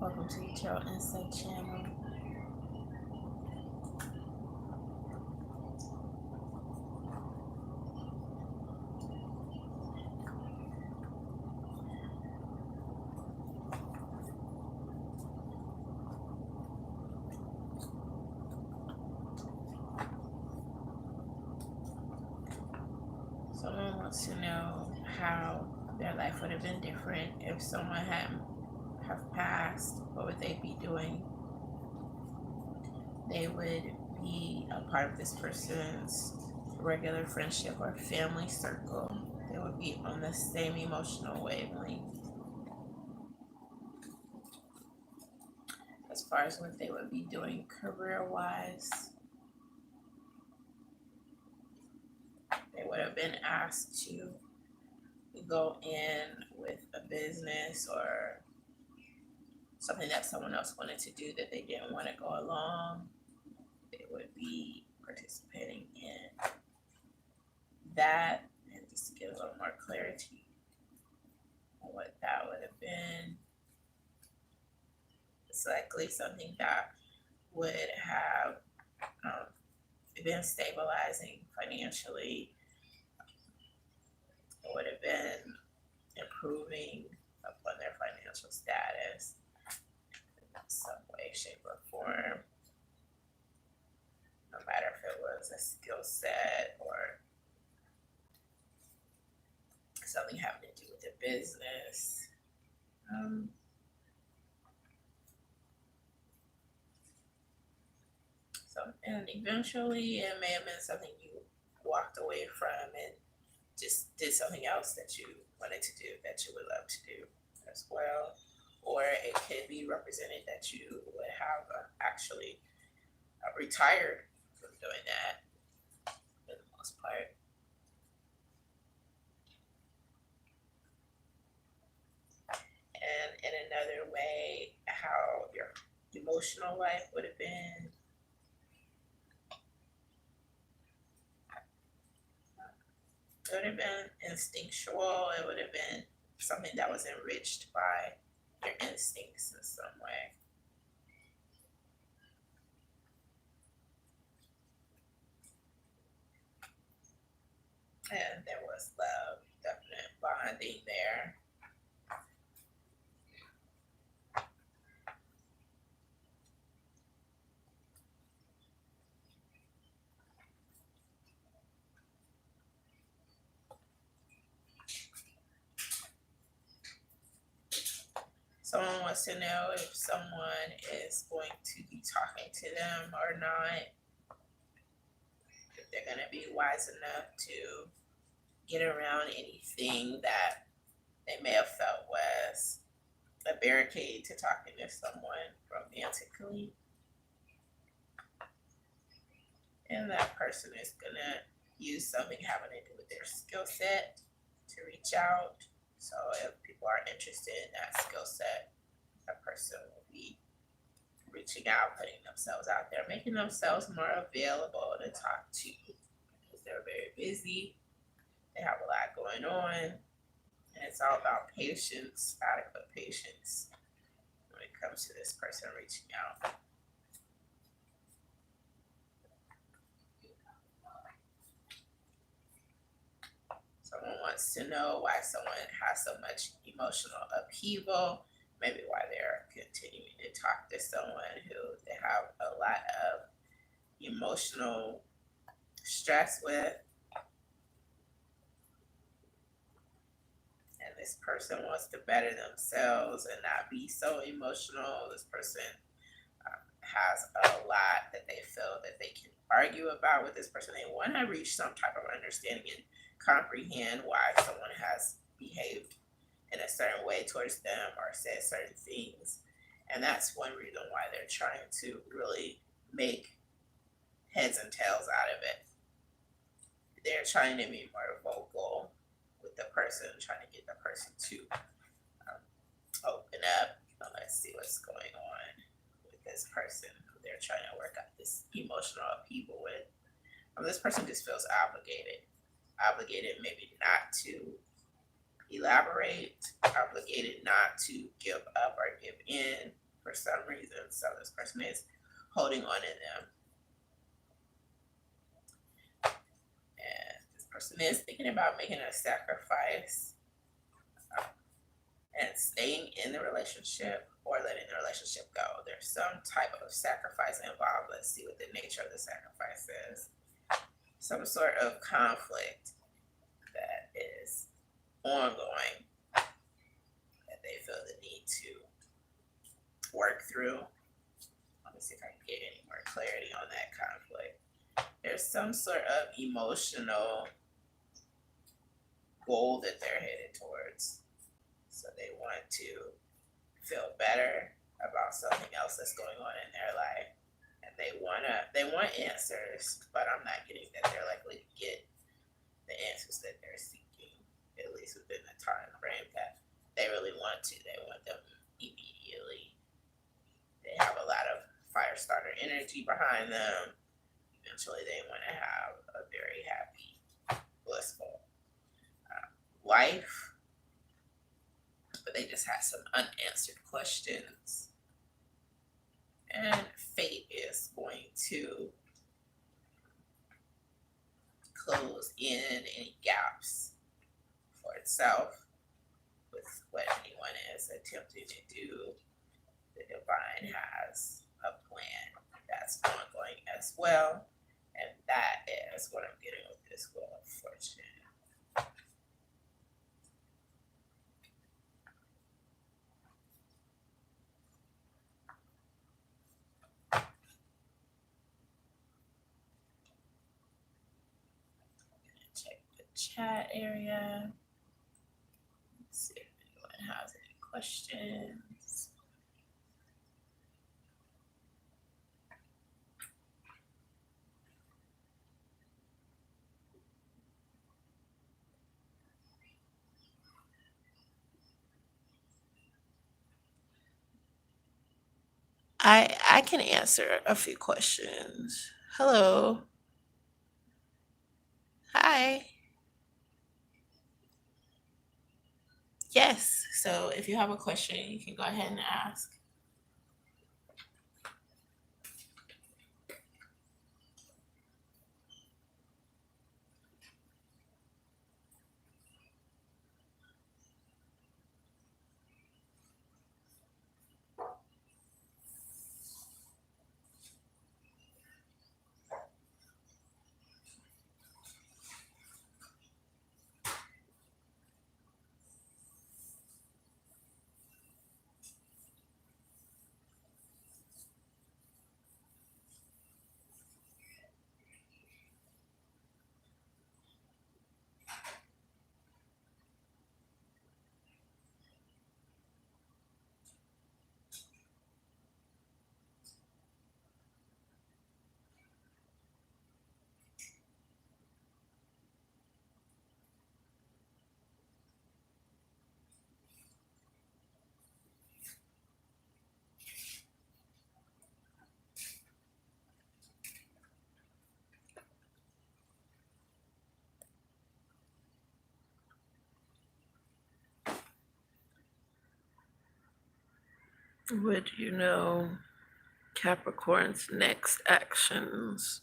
Welcome to the Tarot Insight channel. Someone wants to know how their life would have been different if someone hadn't have passed. What would they be doing? They would be a part of this person's regular friendship or family circle. They would be on the same emotional wavelength. As far as what they would be doing career-wise, they would have been asked to go in with a business or something that someone else wanted to do that they didn't want to go along. They would be participating in that, and just to get a little more clarity on what that would have been. It's likely something that would have been stabilizing financially. It would have been improving upon their financial status in some way, shape, or form. No matter if it was a skill set or something having to do with their business. And eventually it may have been something you walked away from and just did something else that you wanted to do that you would love to do as well. Or it could be represented that you would have actually retired from doing that for the most part. And in another way, how your emotional life would have been. It would have been instinctual. It would have been something that was enriched by your instincts in some way. And there was love, definite bonding there. Someone wants to know if someone is going to be talking to them or not. If they're going to be wise enough to get around anything that they may have felt was a barricade to talking to someone romantically. And that person is going to use something having to do with their skill set to reach out. So if people are interested in that skill set, that person will be reaching out, putting themselves out there, making themselves more available to talk to because they're very busy. They have a lot going on. And it's all about patience, adequate patience when it comes to this person reaching out. Someone wants to know why someone has so much emotional upheaval, maybe why they're continuing to talk to someone who they have a lot of emotional stress with. And this person wants to better themselves and not be so emotional. This person has a lot that they feel that they can argue about with this person. They want to reach some type of understanding and comprehend why someone has behaved in a certain way towards them or said certain things. And that's one reason why they're trying to really make heads and tails out of it. They're trying to be more vocal with the person, trying to get the person to open up. Let's see what's going on with this person who they're trying to work out this emotional upheaval with. This person just feels obligated maybe not to elaborate, obligated not to give up or give in, for some reason. So this person is holding on in them. And this person is thinking about making a sacrifice and staying in the relationship or letting the relationship go. There's some type of sacrifice involved. Let's see what the nature of the sacrifice is. Some sort of conflict that is ongoing that they feel the need to work through. Let me see if I can get any more clarity on that conflict. There's some sort of emotional goal that they're headed towards. So they want to feel better about something else that's going on in their life. And they want answers, but I'm not getting that they're likely to get the answers that they're seeking, at least within the time frame that they really want to. They want them immediately. They have a lot of fire starter energy behind them. Eventually they want to have a very happy, blissful life. But they just had some unanswered questions. And fate is going to close in any gaps for itself with what anyone is attempting to do. The divine has a plan that's ongoing as well. And that is what I'm getting with this Wheel of Fortune. Check the chat area. Let's see if anyone has any questions. I can answer a few questions. Hello. Hi. Yes. So if you have a question, you can go ahead and ask. Would you know Capricorn's next actions?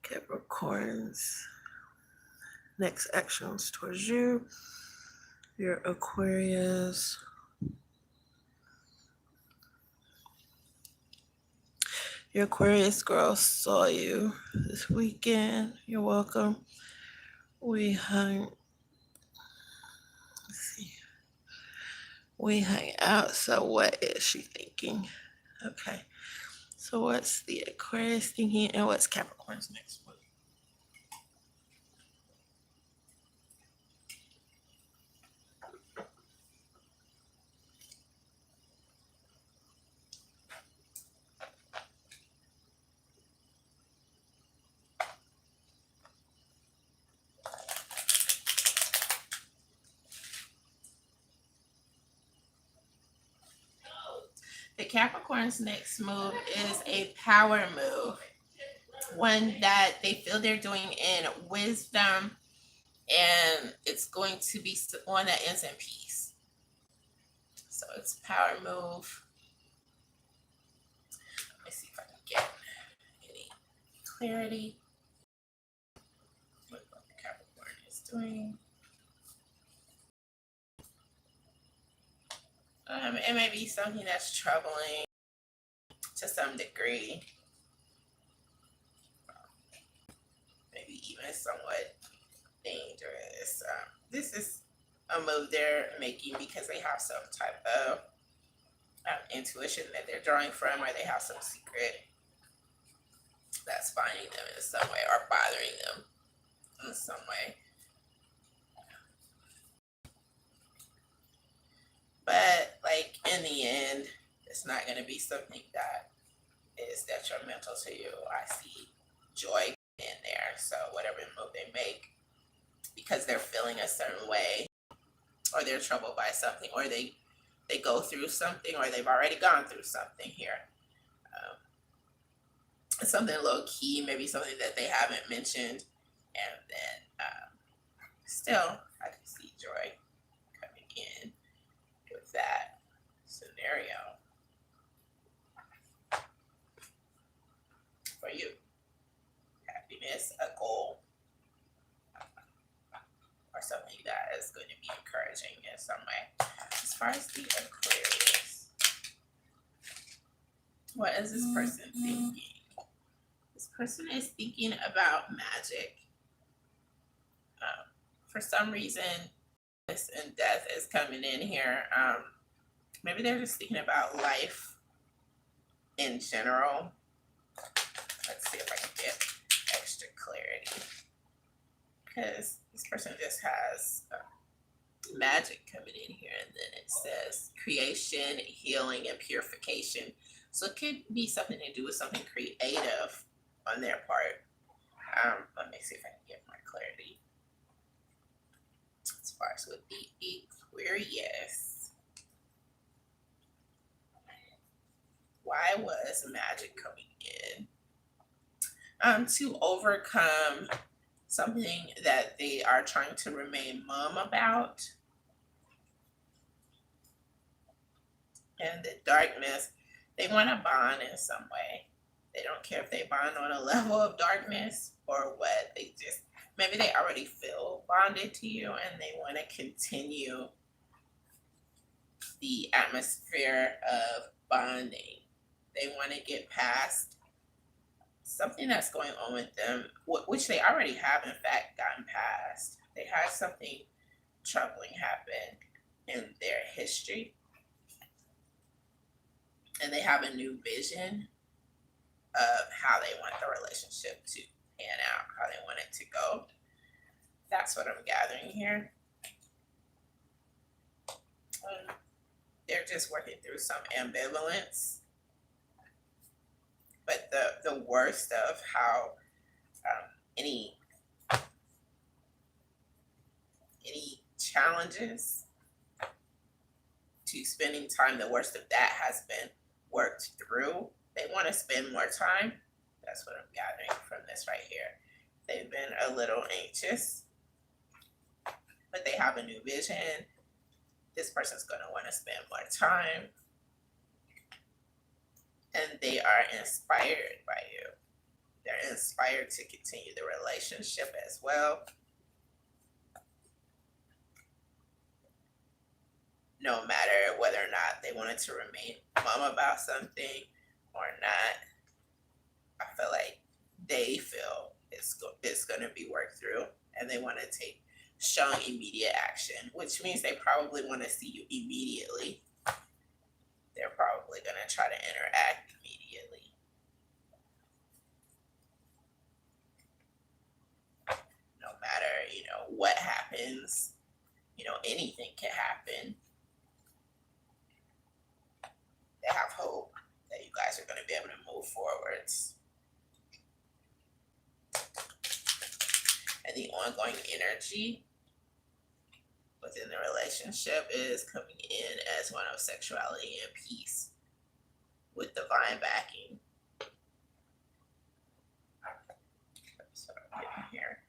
Capricorn's next actions towards you, your Aquarius. Your Aquarius girl saw you this weekend. You're welcome. We hung out. So what is she thinking? Okay. So what's the Aquarius thinking and what's Capricorn's next one? The Capricorn's next move is a power move, one that they feel they're doing in wisdom and it's going to be one that ends in peace. So it's a power move. Let me see if I can get any clarity with what the Capricorn is doing. It may be something that's troubling to some degree, maybe even somewhat dangerous. This is a move they're making because they have some type of intuition that they're drawing from, or they have some secret that's finding them in some way or bothering them in some way. But like in the end, it's not going to be something that is detrimental to you. I see joy in there. So whatever move they make, because they're feeling a certain way, or they're troubled by something, or they go through something, or they've already gone through something here. Something low key, maybe something that they haven't mentioned, and then still I can see joy coming in with that scenario for you. Happiness, a goal, or something that is going to be encouraging in some way. As far as the Aquarius, what is this person thinking? This person is thinking about magic. For some reason, this and death is coming in here. Maybe they're just thinking about life in general. Let's see if I can get extra clarity, because this person just has magic coming in here, and then it says creation, healing, and purification. So it could be something to do with something creative on their part. Let me see if I can get more clarity as far as with the Aquarius. Why was magic coming in? To overcome something that they are trying to remain mum about. And the darkness, they want to bond in some way. They don't care if they bond on a level of darkness or what. They just, maybe they already feel bonded to you, and they want to continue the atmosphere of bonding. They want to get past something that's going on with them, which they already have, in fact, gotten past. They had something troubling happen in their history, and they have a new vision of how they want the relationship to pan out, how they want it to go. That's what I'm gathering here. They're just working through some ambivalence. But the worst of how any challenges to spending time, the worst of that has been worked through. They want to spend more time. That's what I'm gathering from this right here. They've been a little anxious, but they have a new vision. This person's going to want to spend more time, and they are inspired by you. They're inspired to continue the relationship as well. No matter whether or not they wanted to remain mum about something or not, I feel like they feel it's going to be worked through, and they want to take strong immediate action, which means they probably want to see you immediately. They're probably going to try to interact immediately. No matter, what happens, anything can happen. They have hope that you guys are going to be able to move forwards. And the ongoing energy within the relationship is coming in as one of sexuality and peace with divine backing. So I'm getting here.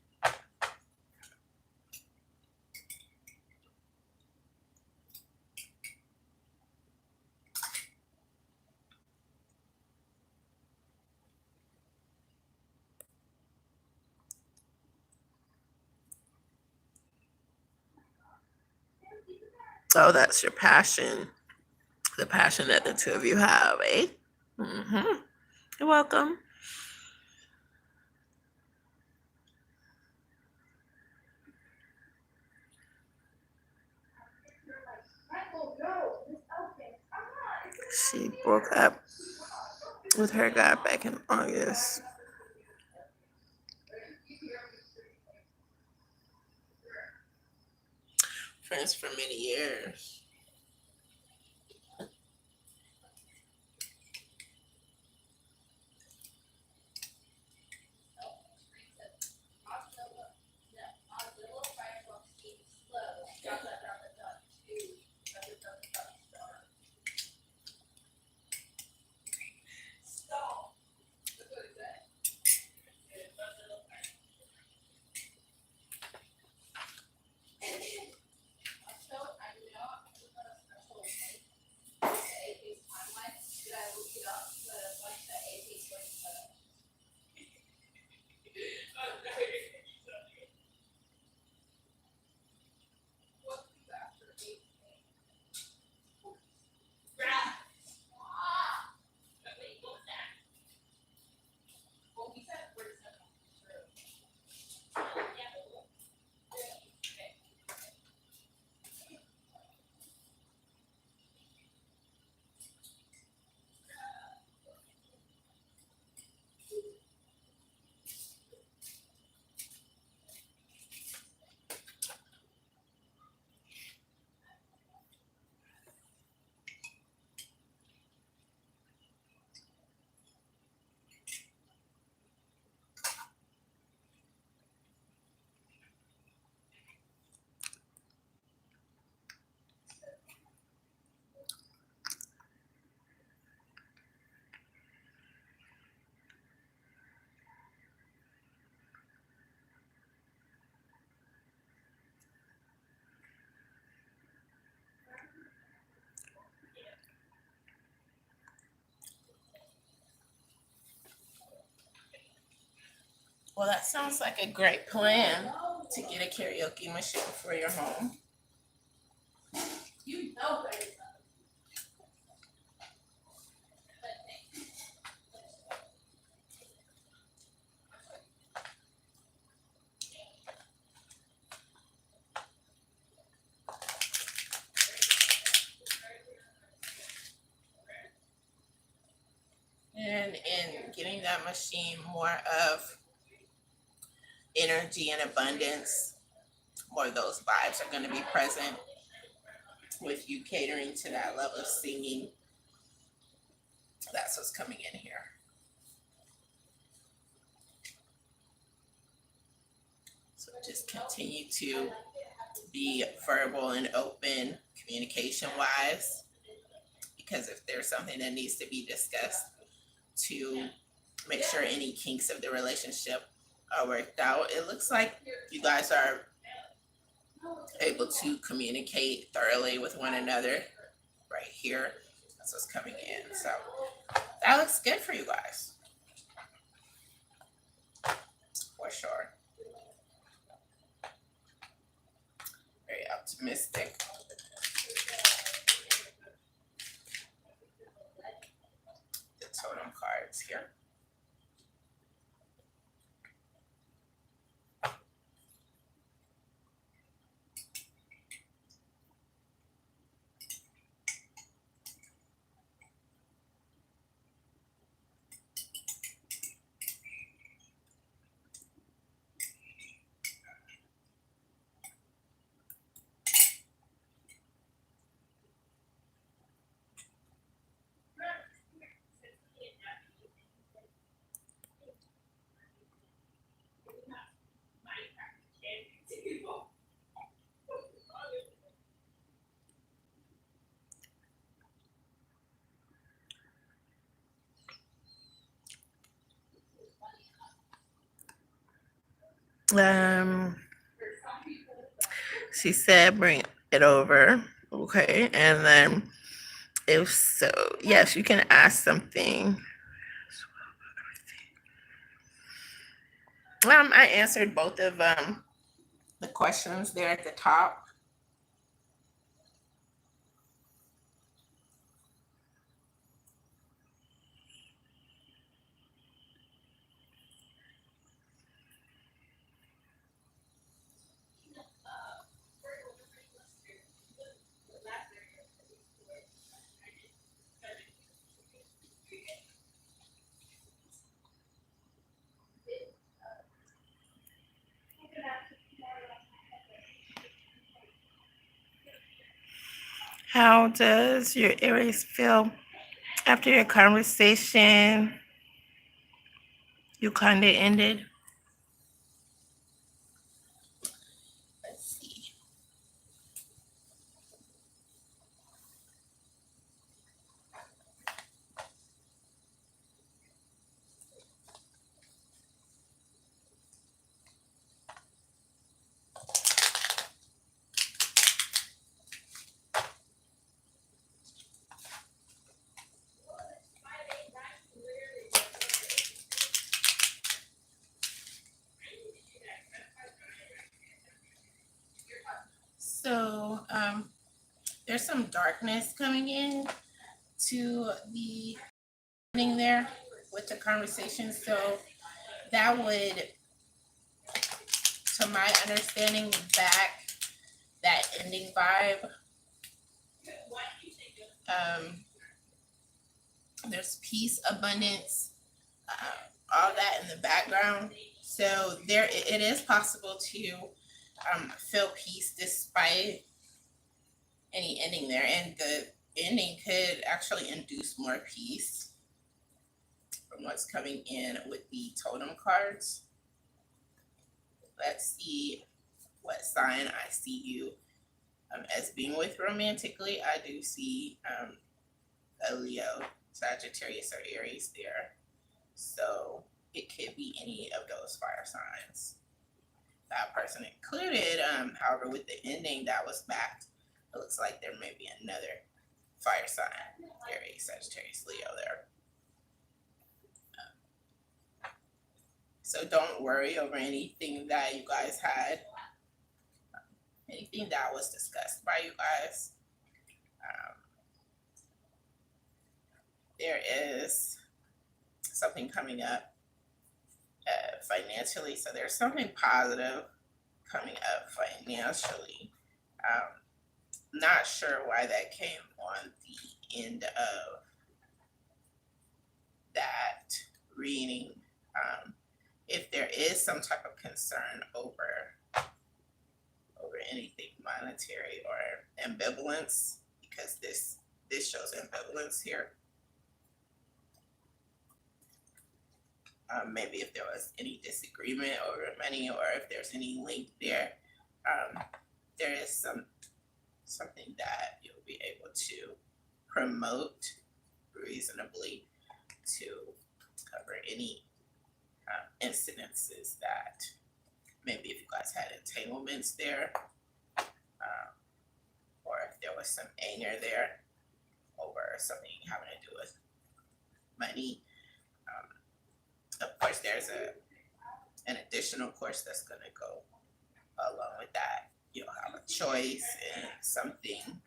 Oh, that's your passion. The passion that the two of you have, eh? Mm-hmm. You're welcome. She broke up with her guy back in August. Friends for many years. Well, that sounds like a great plan to get a karaoke machine for your home. And in getting that machine, more of energy and abundance, more of those vibes are going to be present with you catering to that level of singing. That's what's coming in here. So just continue to be verbal and open communication wise, because if there's something that needs to be discussed to make sure any kinks of the relationship are worked out, it looks like you guys are able to communicate thoroughly with one another right here. That's what's coming in. So that looks good for you guys, for sure. Very optimistic. The totem cards here. Um, she said bring it over. Okay, and then if so, yes, you can ask something. I answered both of the questions there at the top. How does your Aries feel after your conversation you kind of ended? Let's see. So there's some darkness coming in to the ending there with the conversation. So that would, to my understanding, back that ending vibe. There's peace, abundance, all that in the background. So there, it is possible to feel peace despite any ending there, and the ending could actually induce more peace from what's coming in with the totem cards. Let's see what sign I see you as being with romantically. I do see a Leo, Sagittarius, or Aries there. So it could be any of those fire signs. That person included, however, with the ending that was backed, it looks like there may be another fire sign, Aries, Sagittarius, Leo there. So don't worry over anything that you guys had, anything that was discussed by you guys. There is something coming up financially. So there's something positive coming up financially. Not sure why that came on the end of that reading. If there is some type of concern over anything monetary or ambivalence, because this shows ambivalence here. Maybe if there was any disagreement over money, or if there's any link there, there is something that you'll be able to promote reasonably to cover any incidences that maybe if you guys had entanglements there, or if there was some anger there over something having to do with money. Of course, there's an additional course that's going to go along with that. You'll have a choice and something,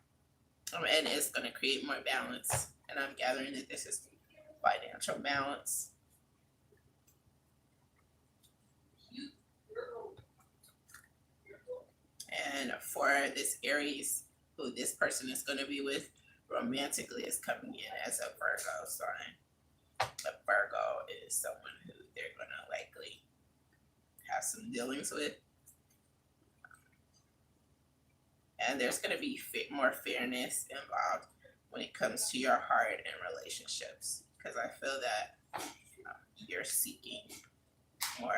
and it's going to create more balance. And I'm gathering that this is financial balance. And for this Aries, who this person is going to be with romantically, is coming in as a Virgo sign. A Virgo is someone who they're going to likely have some dealings with. And there's going to be more fairness involved when it comes to your heart and relationships. Because I feel that you're seeking more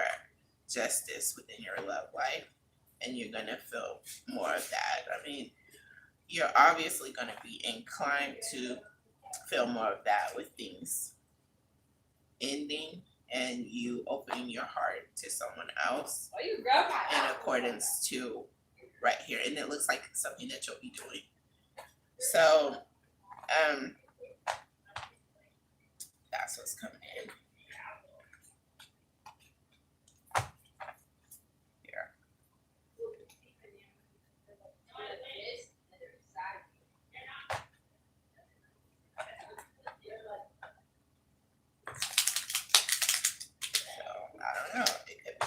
justice within your love life. And you're going to feel more of that. I mean, you're obviously going to be inclined to feel more of that with things ending and you opening your heart to someone else in accordance to right here. And it looks like something that you'll be doing. So that's what's coming in.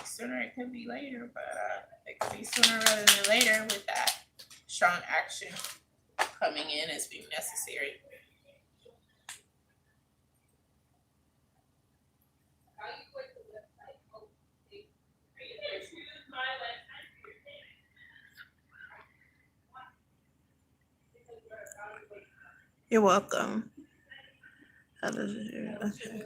Sooner, it could be later, but it could be sooner rather than later with that strong action coming in as being necessary. You're welcome. How does it? Okay.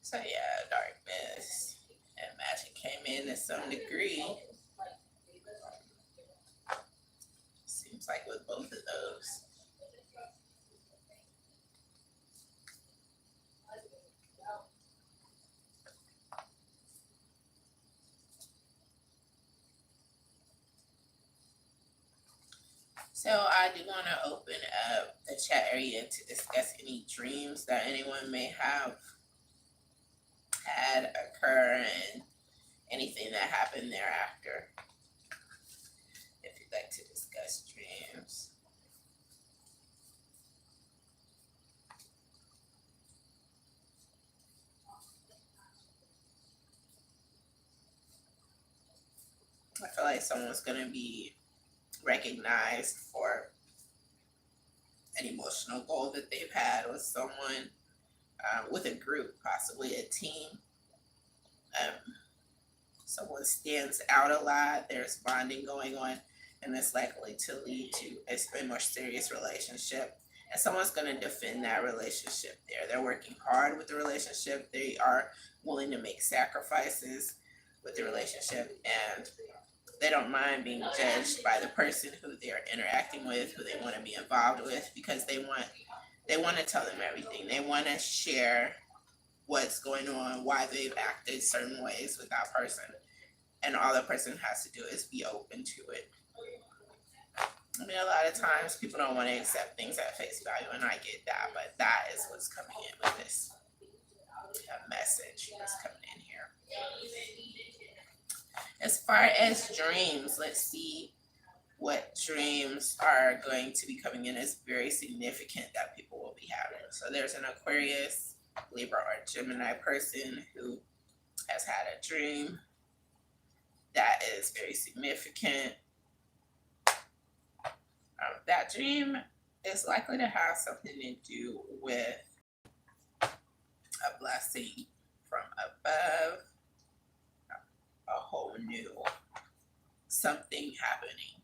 So yeah, darkness and magic came in to some degree. Seems like with both of those. So I do want to open up the chat area to discuss any dreams that anyone may have had occur and anything that happened thereafter. If you'd like to discuss dreams. I feel like someone's going to be recognized for an emotional goal that they've had with someone, with a group, possibly a team. Someone stands out a lot, there's bonding going on, and it's likely to lead to a more serious relationship. And someone's going to defend that relationship there. They're working hard with the relationship, they are willing to make sacrifices with the relationship, and they don't mind being judged by the person who they're interacting with, who they want to be involved with, because they want to tell them everything. They want to share what's going on, why they've acted certain ways with that person. And all the person has to do is be open to it. I mean, a lot of times people don't want to accept things at face value, and I get that, but that is what's coming in with this message that's coming in here. As far as dreams, let's see what dreams are going to be coming in as very significant that people will be having. So there's an Aquarius, Libra, or Gemini person who has had a dream that is very significant. That dream is likely to have something to do with a blessing from above, a whole new something happening,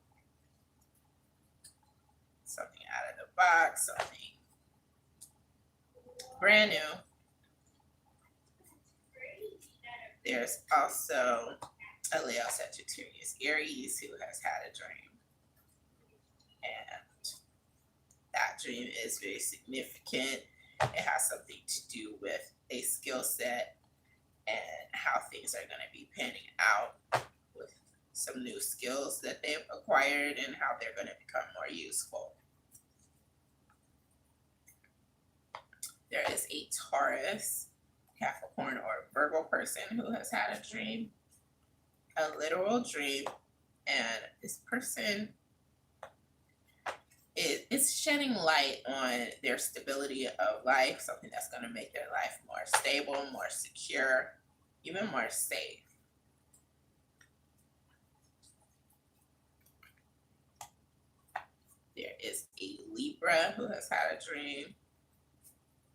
something out of the box, something brand new. There's also a Leo, Sagittarius, Aries who has had a dream. And that dream is very significant. It has something to do with a skill set and how things are going to be panning out with some new skills that they've acquired and how they're going to become more useful. There is a Taurus, Capricorn, or Virgo person who has had a dream, a literal dream, and this person is shedding light on their stability of life, something that's going to make their life more stable, more secure, even more safe. There is a Libra who has had a dream,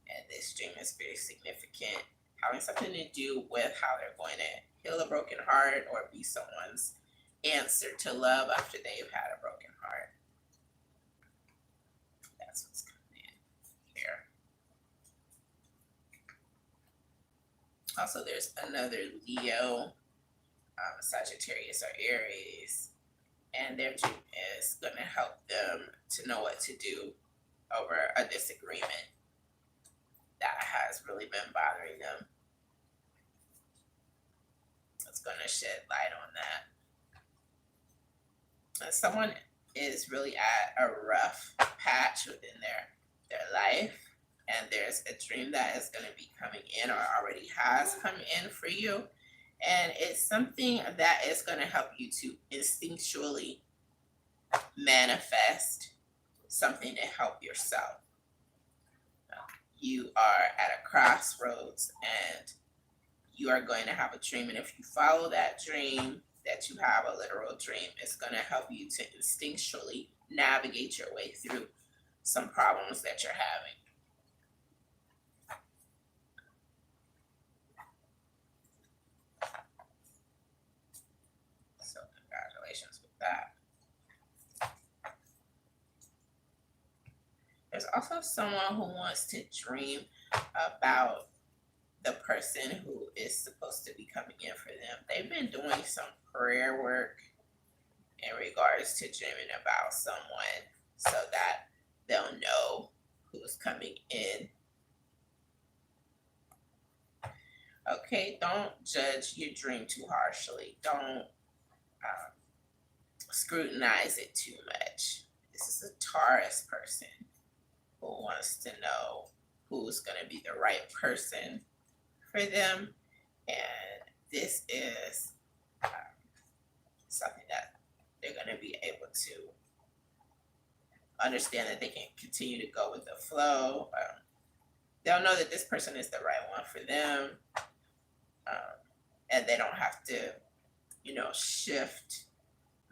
and this dream is very significant, having something to do with how they're going to heal a broken heart or be someone's answer to love after they've had a broken heart. That's what's coming in here. Also, there's another Leo, Sagittarius, or Aries, and their dream is going to help them to know what to do over a disagreement that has really been bothering them. It's going to shed light on that. And someone is really at a rough patch within their life, and there's a dream that is going to be coming in or already has come in for you, and it's something that is going to help you to instinctually manifest something to help yourself. You are at a crossroads and you are going to have a dream, and if you follow that dream, that you have a literal dream, it's going to help you to instinctually navigate your way through some problems that you're having. So congratulations with that. There's also someone who wants to dream about the person who is supposed to be coming in for them. They've been doing some prayer work in regards to dreaming about someone so that they'll know who's coming in. Okay, don't judge your dream too harshly. Don't scrutinize it too much. This is a Taurus person who wants to know who's going to be the right person for them. And this is something that they're going to be able to understand that they can continue to go with the flow. They'll know that this person is the right one for them. And they don't have to, shift,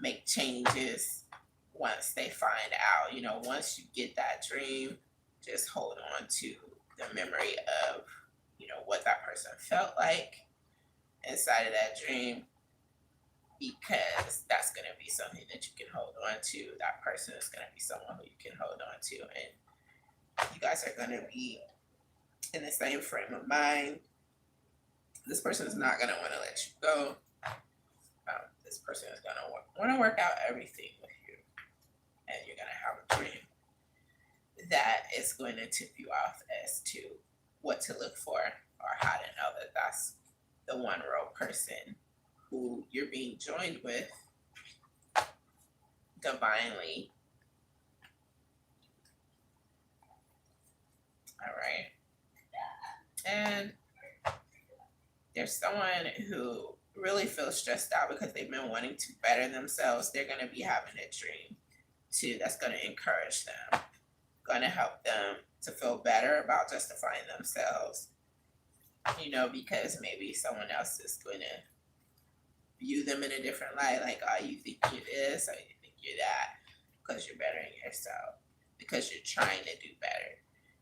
make changes once they find out. Once you get that dream, just hold on to the memory of, what that person felt like inside of that dream, because that's going to be something that you can hold on to. That person is going to be someone who you can hold on to, and you guys are going to be in the same frame of mind. This person is not going to want to let you go. This person is going to want to work out everything with you, and you're going to have a dream that is going to tip you off as to what to look for, or how to know that that's the one real person who you're being joined with divinely. All right. And there's someone who really feels stressed out because they've been wanting to better themselves. They're going to be having a dream too that's going to encourage them, going to help them to feel better about justifying themselves, because maybe someone else is going to view them in a different light, like, oh, you think you're this, or you think you're that, because you're bettering yourself, because you're trying to do better.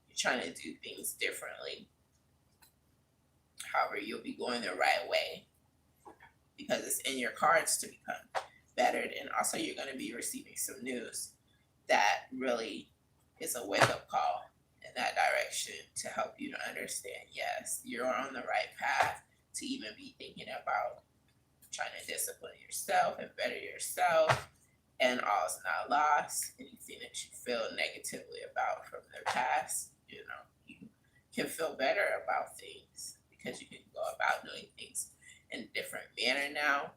You're trying to do things differently. However, you'll be going the right way because it's in your cards to become bettered. And also, you're going to be receiving some news that really is a wake-up call in that direction to help you to understand, yes, you're on the right path to even be thinking about trying to discipline yourself and better yourself, and all is not lost. Anything that you feel negatively about from the past, you can feel better about things because you can go about doing things in a different manner now,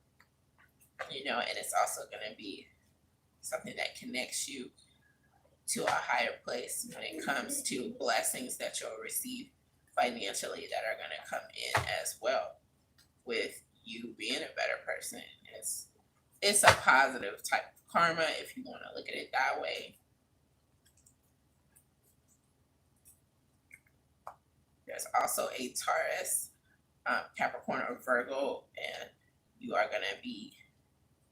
and it's also going to be something that connects you to a higher place when it comes to blessings that you'll receive financially that are going to come in as well with you being a better person. It's a positive type of karma if you want to look at it that way. There's also a Taurus, Capricorn, or Virgo, and you are going to be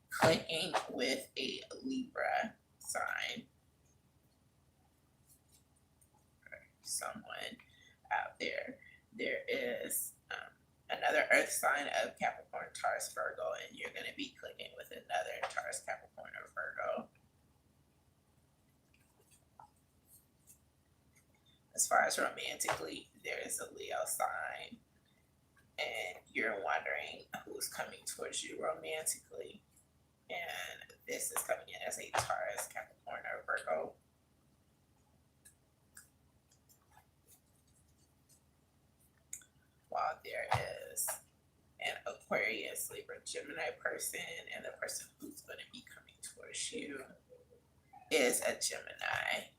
clicking with a Libra sign. Someone out there. There is another earth sign of Capricorn, Taurus, Virgo, and you're going to be clicking with another Taurus, Capricorn, or Virgo. As far as romantically, there is a Leo sign, and you're wondering who's coming towards you romantically, and this is coming in as a Taurus, Capricorn, or Virgo. While there is an Aquarius, Libra, Gemini person, and the person who's going to be coming towards you is a Gemini.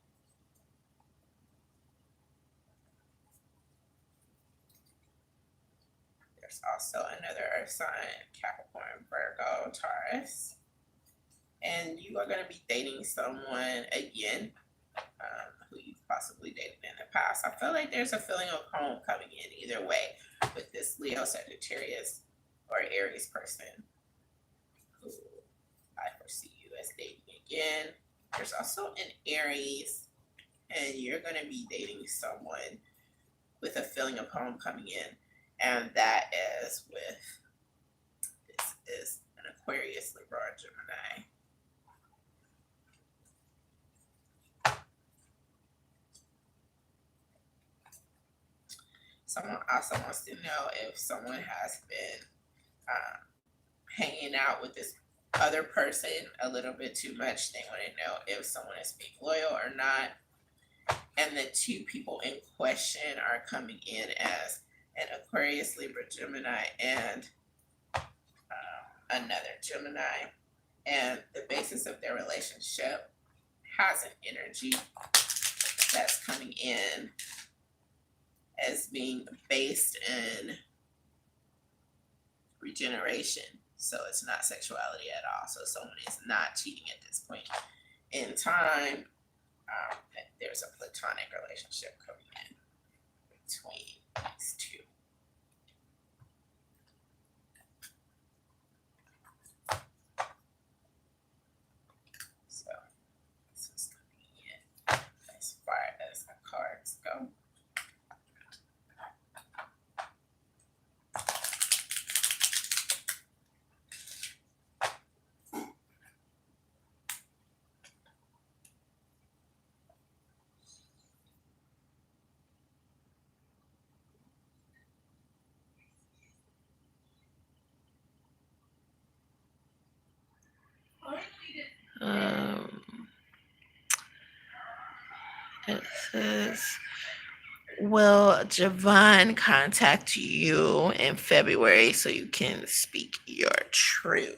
There's also another earth sign, Capricorn, Virgo, Taurus. And you are going to be dating someone again who you possibly dated in the past. I feel like there's a feeling of home coming in either way with this Leo, Sagittarius, or Aries person who I foresee you as dating again. There's also an Aries and you're going to be dating someone with a feeling of home coming in, and that is with, this is an Aquarius, Libra, or Gemini. Someone also wants to know if someone has been hanging out with this other person a little bit too much. They want to know if someone is being loyal or not. And the two people in question are coming in as an Aquarius, Libra, Gemini, and another Gemini. And the basis of their relationship has an energy that's coming in as being based in regeneration. So it's not sexuality at all. So someone is not cheating at this point in time. There's a platonic relationship coming in between these two. So this is coming in as far as the cards go. It says, will Javon contact you in February so you can speak your truth?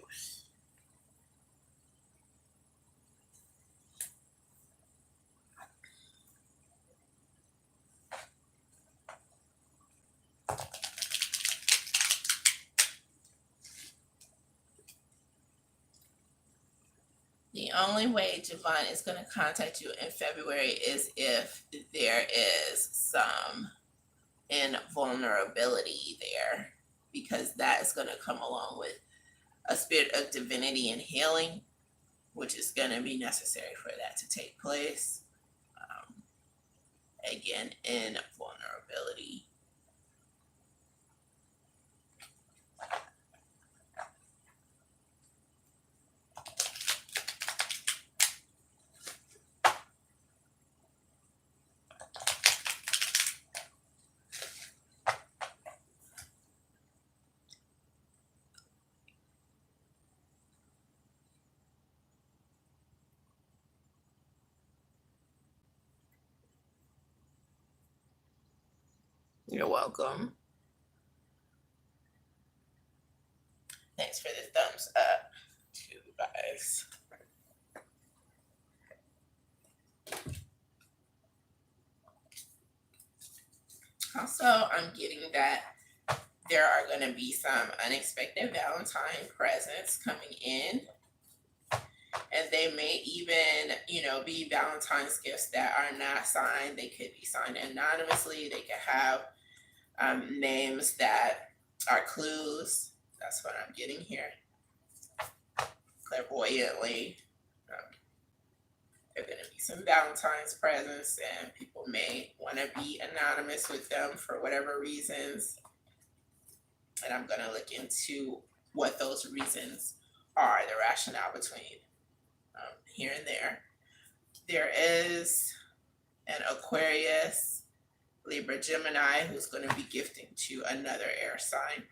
The only way Javon is going to contact you in February is if there is some invulnerability there, because that is going to come along with a spirit of divinity and healing, which is going to be necessary for that to take place. Again, invulnerability. You're welcome. Thanks for the thumbs up, too, guys. Also, I'm getting that there are going to be some unexpected Valentine presents coming in. And they may even, be Valentine's gifts that are not signed. They could be signed anonymously. They could have names that are clues. That's what I'm getting here. Clairvoyantly. There are going to be some Valentine's presents, and people may want to be anonymous with them for whatever reasons. And I'm going to look into what those reasons are, the rationale between here and there. There is an Aquarius, Libra, Gemini who's going to be gifting to another air sign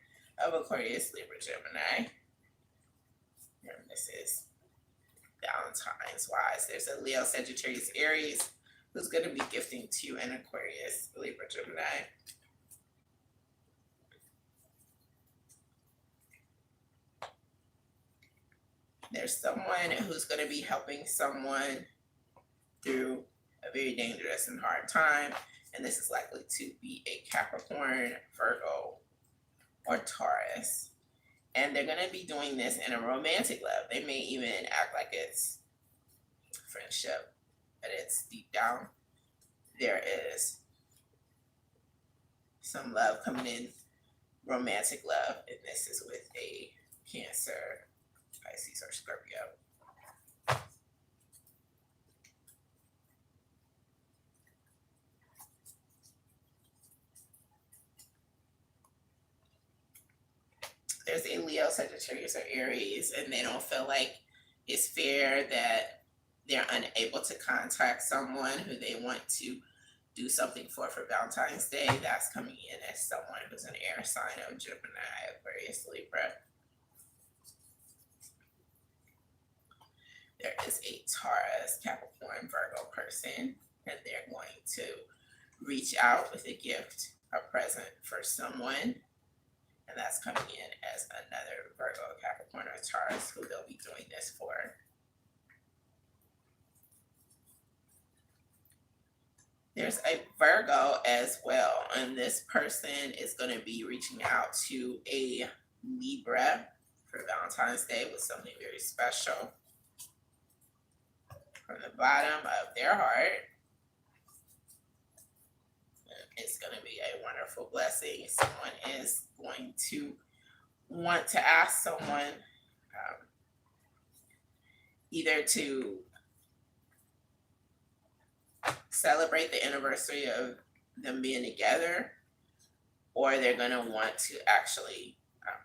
of Aquarius, Libra, Gemini. And this is Valentine's wise. There's a Leo, Sagittarius, Aries who's going to be gifting to an Aquarius, Libra, Gemini. There's someone who's going to be helping someone through a very dangerous and hard time. And this is likely to be a Capricorn, Virgo, or Taurus. And they're going to be doing this in a romantic love. They may even act like it's friendship, but it's deep down. There is some love coming in, romantic love. And this is with a Cancer, Pisces, or Scorpio. there's a Leo, Sagittarius, or Aries, and they don't feel like it's fair that they're unable to contact someone who they want to do something for Valentine's Day, that's coming in as someone who's an air sign of Gemini, Aquarius, Libra. There is a Taurus, Capricorn, Virgo person, and they're going to reach out with a gift, a present for someone, and that's coming in as another Virgo, Capricorn, or Taurus who they'll be doing this for. There's a Virgo as well, and this person is going to be reaching out to a Libra for Valentine's Day with something very special. From the bottom of their heart, it's going to be a wonderful blessing. Someone is going to want to ask someone either to celebrate the anniversary of them being together, or they're going to want to actually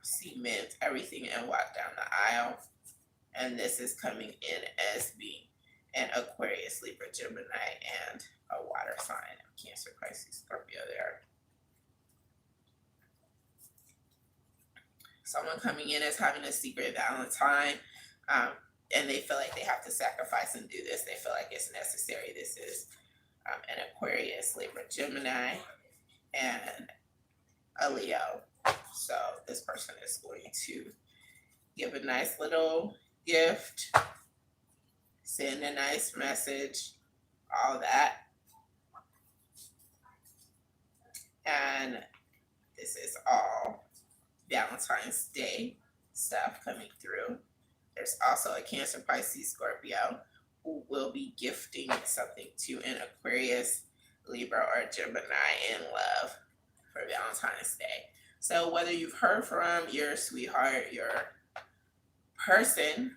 cement everything and walk down the aisle. And this is coming in as being an Aquarius, Libra, Gemini, and a water sign of Cancer, Pisces, Scorpio there. Someone coming in as having a secret Valentine, and they feel like they have to sacrifice and do this. They feel like it's necessary. This is an Aquarius, Libra, Gemini, and a Leo. So this person is going to give a nice little gift, send a nice message, all that. And this is all Valentine's Day stuff coming through. There's also a Cancer, Pisces, Scorpio who will be gifting something to an Aquarius, Libra, or Gemini in love for Valentine's Day. So whether you've heard from your sweetheart, your person,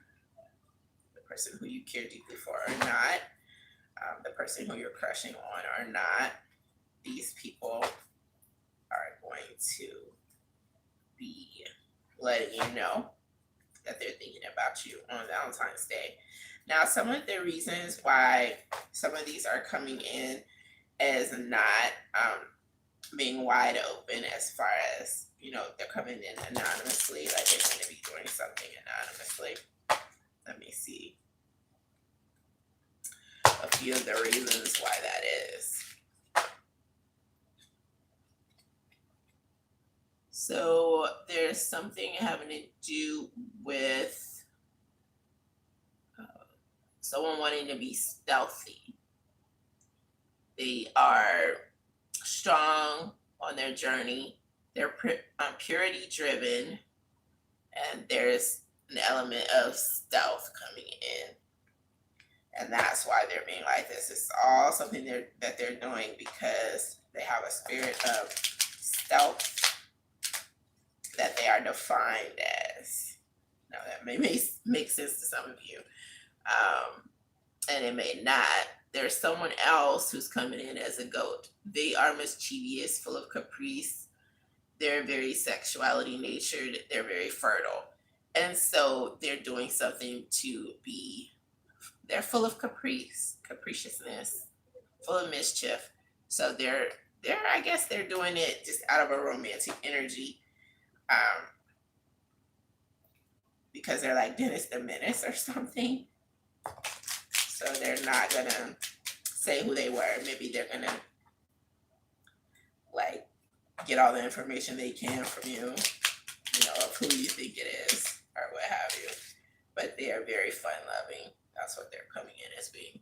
the person who you care deeply for or not, the person who you're crushing on or not, these people are going to be letting you know that they're thinking about you on Valentine's Day. Now, some of the reasons why some of these are coming in as not being wide open, as far as, they're coming in anonymously, like they're going to be doing something anonymously. Let me see a few of the reasons why that is. So there's something having to do with someone wanting to be stealthy. They are strong on their journey. They're purity driven, and there's an element of stealth coming in. And that's why they're being like this. It's all something that they're doing because they have a spirit of stealth that they are defined as. Now that may make sense to some of you, and it may not. There's someone else who's coming in as a goat. They are mischievous, full of caprice. They're very sexuality natured. They're very fertile, and so they're doing something to be. They're full of capriciousness, full of mischief. So they're I guess they're doing it just out of a romantic energy. Because they're like Dennis the Menace or something. So they're not gonna say who they were. Maybe they're gonna like get all the information they can from you, of who you think it is or what have you. But they are very fun loving. That's what they're coming in as being.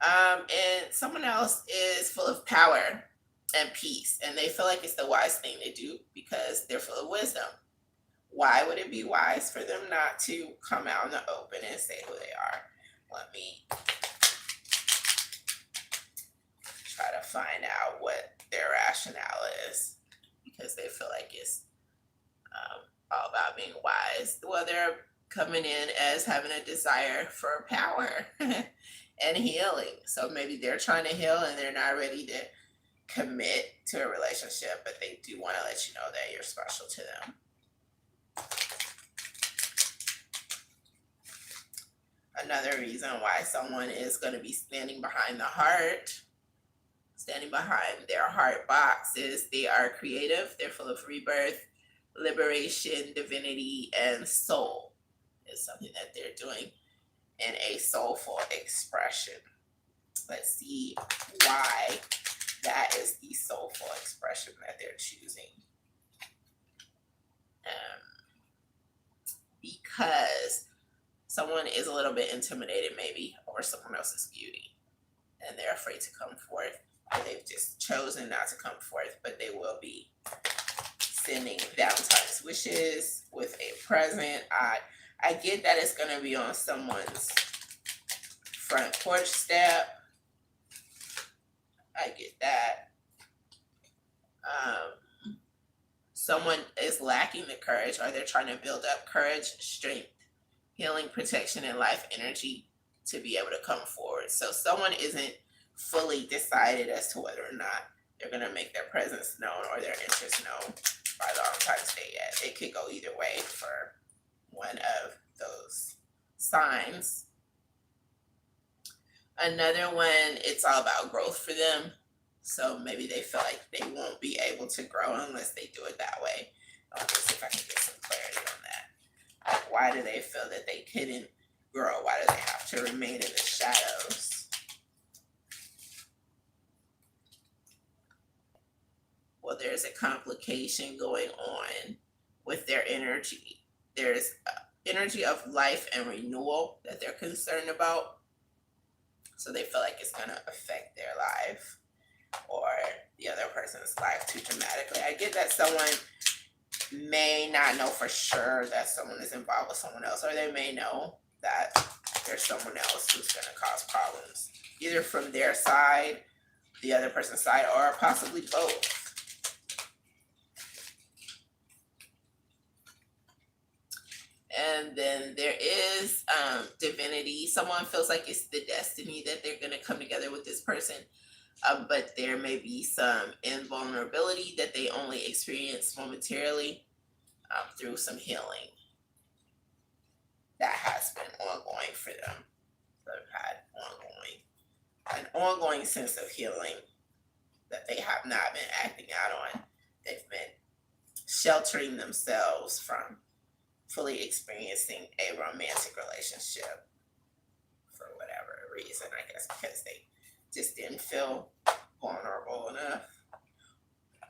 And someone else is full of power and peace, and they feel like it's the wise thing to do because they're full of wisdom. Why would it be wise for them not to come out in the open and say who they are? Let me try to find out what their rationale is, because they feel like it's all about being wise. Well, they're coming in as having a desire for power and healing. So maybe they're trying to heal and they're not ready to commit to a relationship, but they do want to let you know that you're special to them. Another reason why someone is going to be standing behind the heart, standing behind their heart box, is they are creative, they're full of rebirth, liberation, divinity, and soul is something that they're doing in a soulful expression. Let's see why that is the soulful expression that they're choosing. Because someone is a little bit intimidated maybe over someone else's beauty, and they're afraid to come forth, or they've just chosen not to come forth, but they will be sending Valentine's wishes with a present. I get that it's going to be on someone's front porch step. I get that. Someone is lacking the courage, or they're trying to build up courage, strength, healing, protection, and life energy to be able to come forward. So someone isn't fully decided as to whether or not they're going to make their presence known or their interest known by Valentine's Day yet. It could go either way for one of those signs. Another one, it's all about growth for them. So maybe they feel like they won't be able to grow unless they do it that way. Let's see if I can get some clarity on that. Like, why do they feel that they couldn't grow? Why do they have to remain in the shadows? Well, there's a complication going on with their energy. There's energy of life and renewal that they're concerned about. So they feel like it's going to affect their life or the other person's life too dramatically. I get that someone may not know for sure that someone is involved with someone else, or they may know that there's someone else who's going to cause problems, either from their side, the other person's side, or possibly both. And then there is divinity. Someone feels like it's the destiny that they're going to come together with this person. But there may be some invulnerability that they only experience momentarily through some healing that has been ongoing for them. They've had an ongoing sense of healing that they have not been acting out on. They've been sheltering themselves from fully experiencing a romantic relationship for whatever reason, I guess because they just didn't feel vulnerable enough,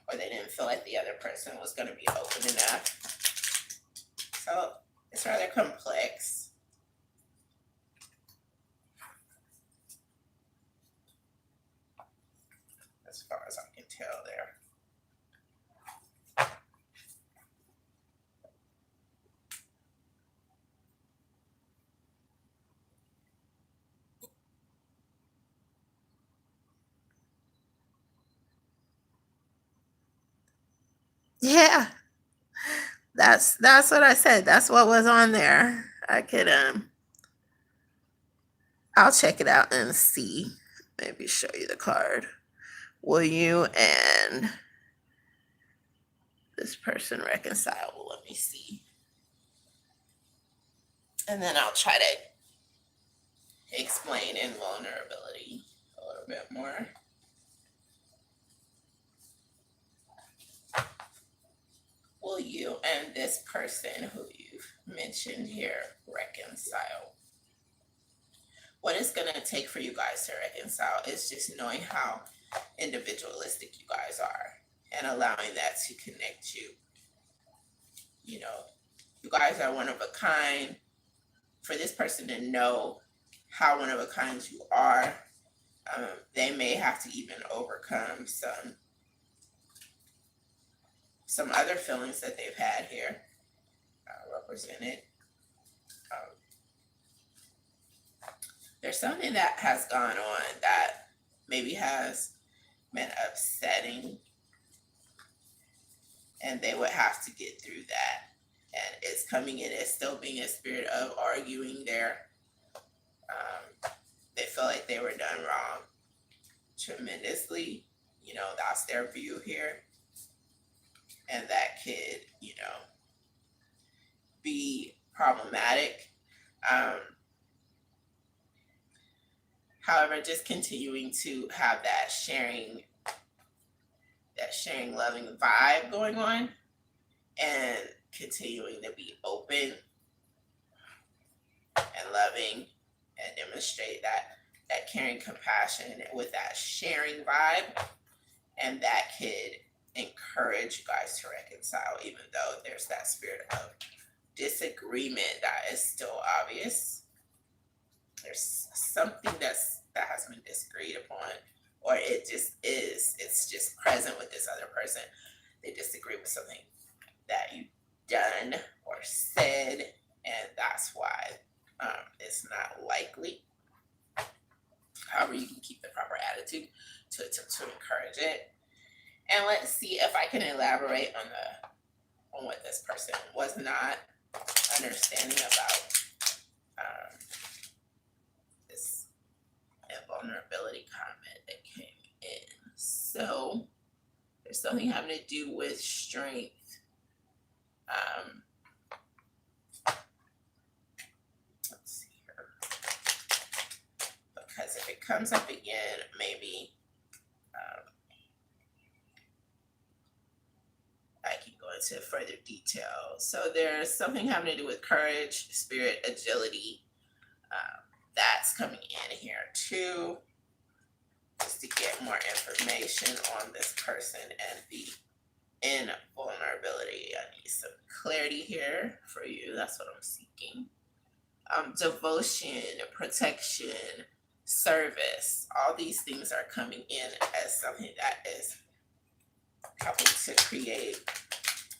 or they didn't feel like the other person was going to be open enough. So it's rather complex. As far as I can tell there. Yeah, that's what I said. That's what was on there. I could I'll check it out and see. Maybe show you the card. Will you and this person reconcile? Well, let me see. And then I'll try to explain invulnerability a little bit more. Will you and this person who you've mentioned here reconcile? What it's going to take for you guys to reconcile is just knowing how individualistic you guys are and allowing that to connect you. You know, you guys are one of a kind. For this person to know how one of a kind you are, they may have to even overcome some other feelings that they've had here represented. There's something that has gone on that maybe has been upsetting, and they would have to get through that. And it's coming in as still being a spirit of arguing there. They feel like they were done wrong tremendously. You know, that's their view here. And that could, you know, be problematic. Um, However, just continuing to have that sharing, loving vibe going on, and continuing to be open and loving and demonstrate that caring compassion with that sharing vibe, and that could encourage you guys to reconcile, even though there's that spirit of disagreement that is still obvious. There's something that has been disagreed upon, or it's just present with this other person. They disagree with something that you've done or said, and that's why it's not likely. However, you can keep the proper attitude to encourage it. And let's see if I can elaborate on what this person was not understanding about this vulnerability comment that came in. So there's something having to do with strength. Let's see here. Because if it comes up again, maybe I can go into further detail. So there's something having to do with courage, spirit, agility. That's coming in here too. Just to get more information on this person and the invulnerability. I need some clarity here for you. That's what I'm seeking. Devotion, protection, service. All these things are coming in as something that is helping to create,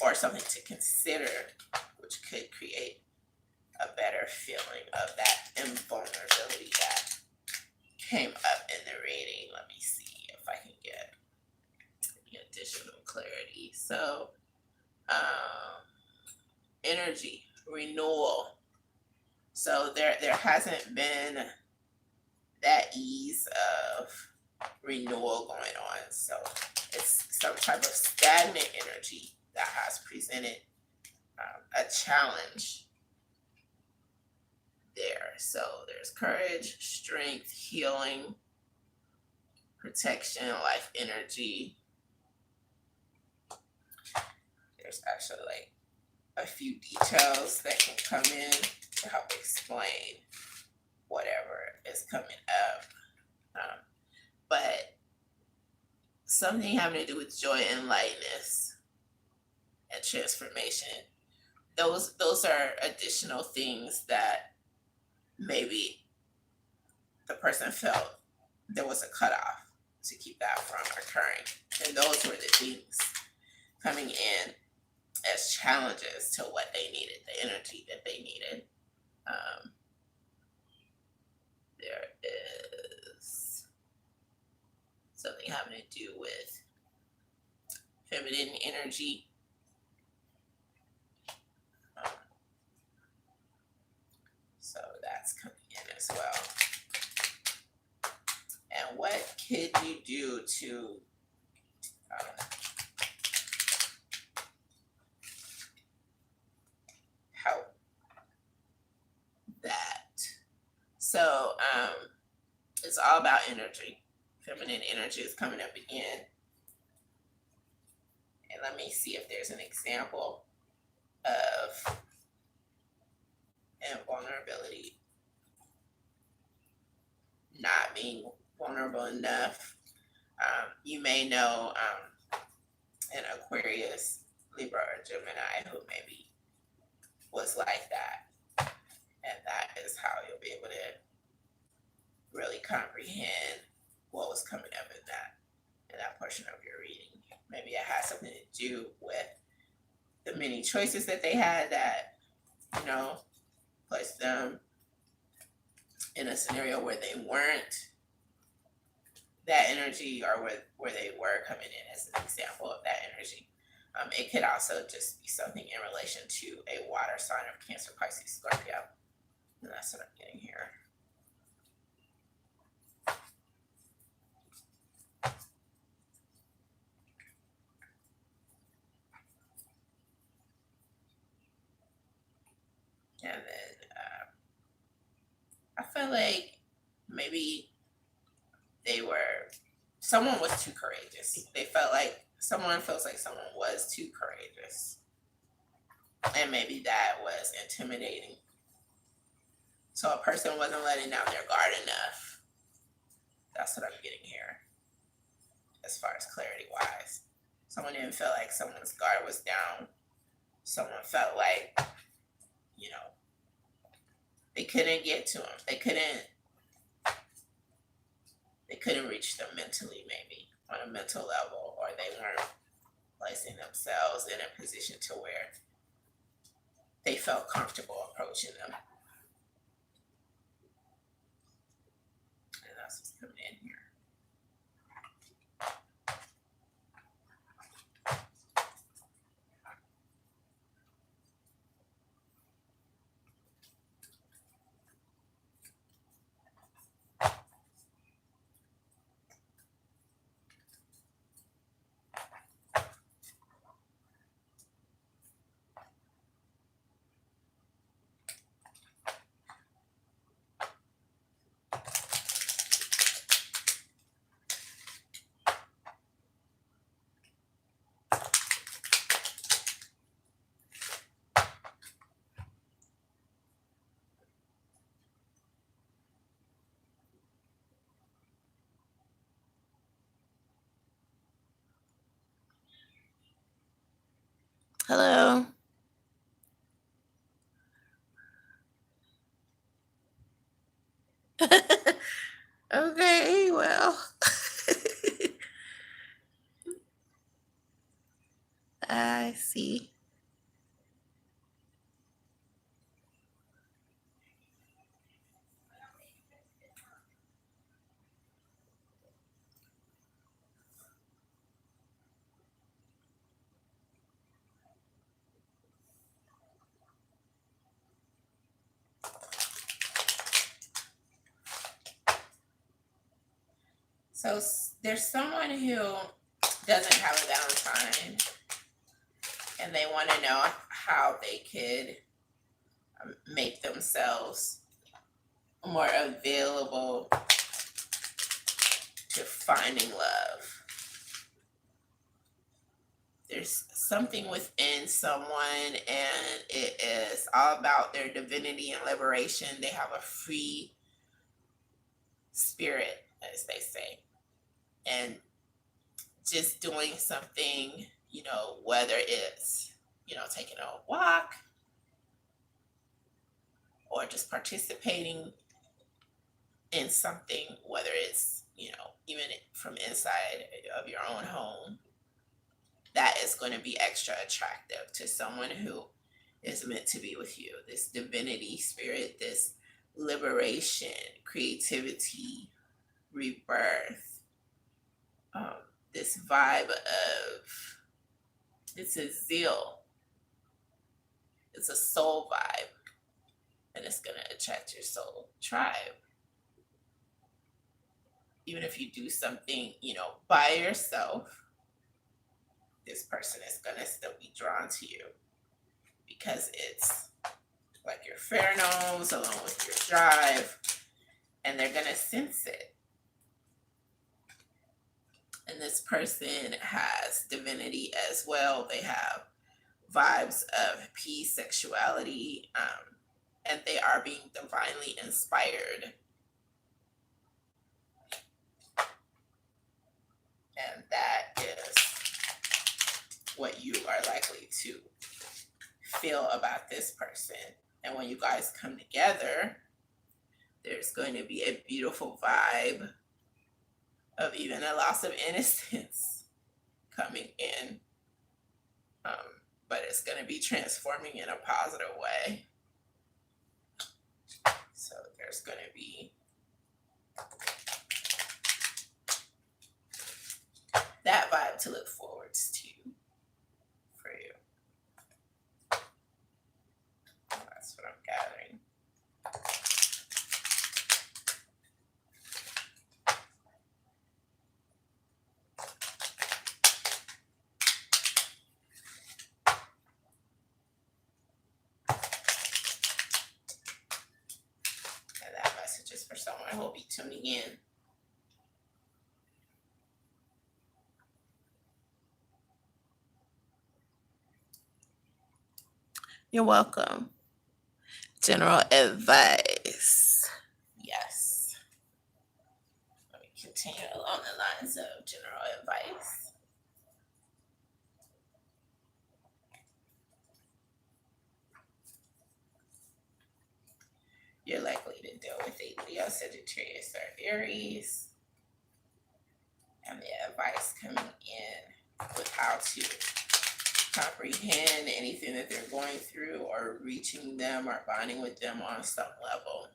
or something to consider, which could create a better feeling of that invulnerability that came up in the reading. Let me see if I can get any additional clarity. So, energy, renewal. So there hasn't been that ease of renewal going on. So it's some type of stagnant energy that has presented a challenge there. So there's courage, strength, healing, protection, life energy. There's actually like a few details that can come in to help explain whatever is coming up. But something having to do with joy and lightness and transformation. Those are additional things that maybe the person felt there was a cutoff to keep that from occurring. And those were the things coming in as challenges to what they needed, the energy that they needed. There is something having to do with feminine energy. So that's coming in as well. And what could you do to help that? So it's all about energy. Feminine energy is coming up again. And let me see if there's an example of invulnerability not being vulnerable enough. You may know an Aquarius, Libra, or Gemini who maybe was like that. And that is how you'll be able to really comprehend what was coming up in that portion of your reading. Maybe it has something to do with the many choices that they had that, placed them in a scenario where they weren't that energy, or where they were coming in as an example of that energy. It could also just be something in relation to a water sign of Cancer, Pisces, Scorpio. And that's what I'm getting here. feel like maybe someone was too courageous. They felt like someone feels like someone was too courageous. And maybe that was intimidating. So a person wasn't letting down their guard enough. That's what I'm getting here, as far as clarity wise. Someone didn't feel like someone's guard was down. Someone felt like, they couldn't get to them. They couldn't reach them mentally, maybe on a mental level, or they weren't placing themselves in a position to where they felt comfortable approaching them. And that's what's coming in here. Hello. Okay, well. I see. So there's someone who doesn't have a Valentine, and they want to know how they could make themselves more available to finding love. There's something within someone, and it is all about their divinity and liberation. They have a free spirit, as they say. And just doing something, whether it's, taking a walk or just participating in something, whether it's, even from inside of your own home, that is going to be extra attractive to someone who is meant to be with you. This divinity spirit, this liberation, creativity, rebirth, this vibe of, it's a zeal, it's a soul vibe, and it's going to attract your soul tribe. Even if you do something, by yourself, this person is going to still be drawn to you because it's like your pheromones along with your drive, and they're going to sense it. And this person has divinity as well. They have vibes of peace, sexuality, and they are being divinely inspired. And that is what you are likely to feel about this person. And when you guys come together, there's going to be a beautiful vibe of even a loss of innocence coming in. But it's going to be transforming in a positive way. So there's going to be that vibe to look forward to for you. That's what I'm gathering. And that message is You're welcome. General advice. Yes. Let me continue along the lines of general advice. You're likely to deal with a Leo, Sagittarius, or Aries. And the advice coming in with how to comprehend anything that they're going through or reaching them or bonding with them on some level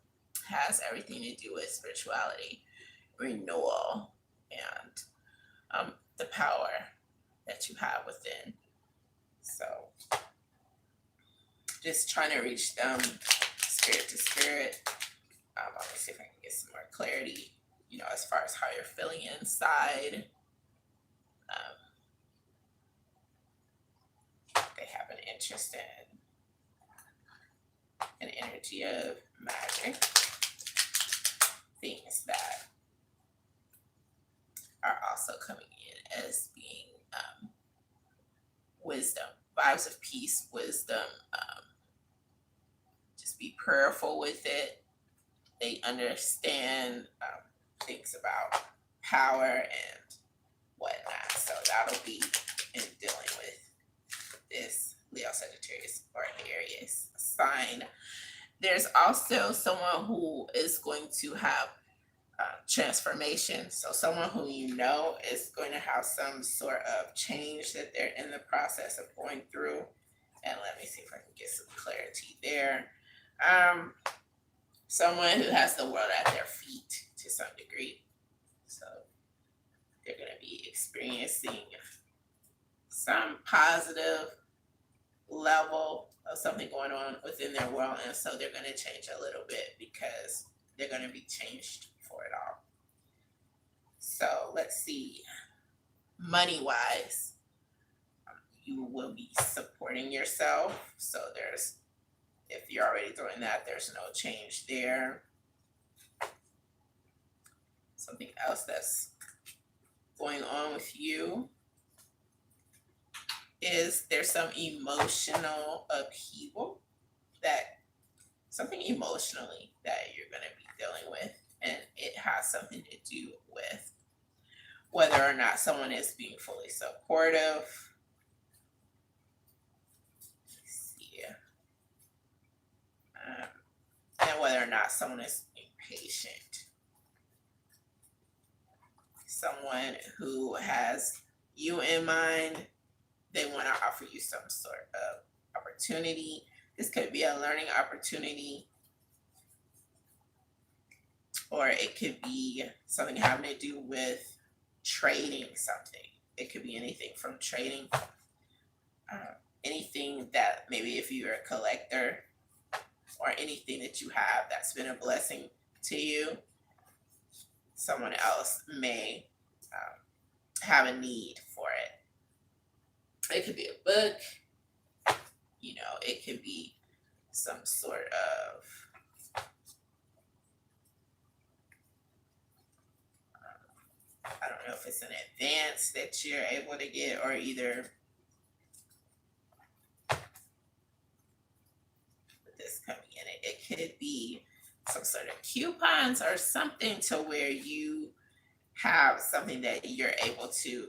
has everything to do with spirituality, renewal, and the power that you have within. So just trying to reach them spirit to spirit. Let me see if I can get some more clarity, as far as how you're feeling inside. They have an interest in an energy of magic, things that are also coming in as being wisdom, vibes of peace, wisdom. Just be prayerful with it. They understand things about power and whatnot. So that'll be in dealing with this Leo, Sagittarius, or Aries sign. There's also someone who is going to have transformation. So someone who is going to have some sort of change that they're in the process of going through. And let me see if I can get some clarity there. Someone who has the world at their feet to some degree. So they're going to be experiencing some positive level of something going on within their world. And so they're going to change a little bit because they're going to be changed for it all. So let's see. Money-wise, you will be supporting yourself. So if you're already doing that, there's no change there. Something else that's going on with you is there's some emotional upheaval, something emotionally that you're going to be dealing with, and it has something to do with whether or not someone is being fully supportive. Let's see. And whether or not someone is being patient. Someone who has you in mind, they want to offer you some sort of opportunity. This could be a learning opportunity, or it could be something having to do with trading something. It could be anything from trading, anything that maybe if you're a collector, or anything that you have that's been a blessing to you, someone else may have a need for it. It could be a book, it could be some sort of I don't know if it's an advance that you're able to get, or either with this coming in, it could be some sort of coupons or something to where you have something that you're able to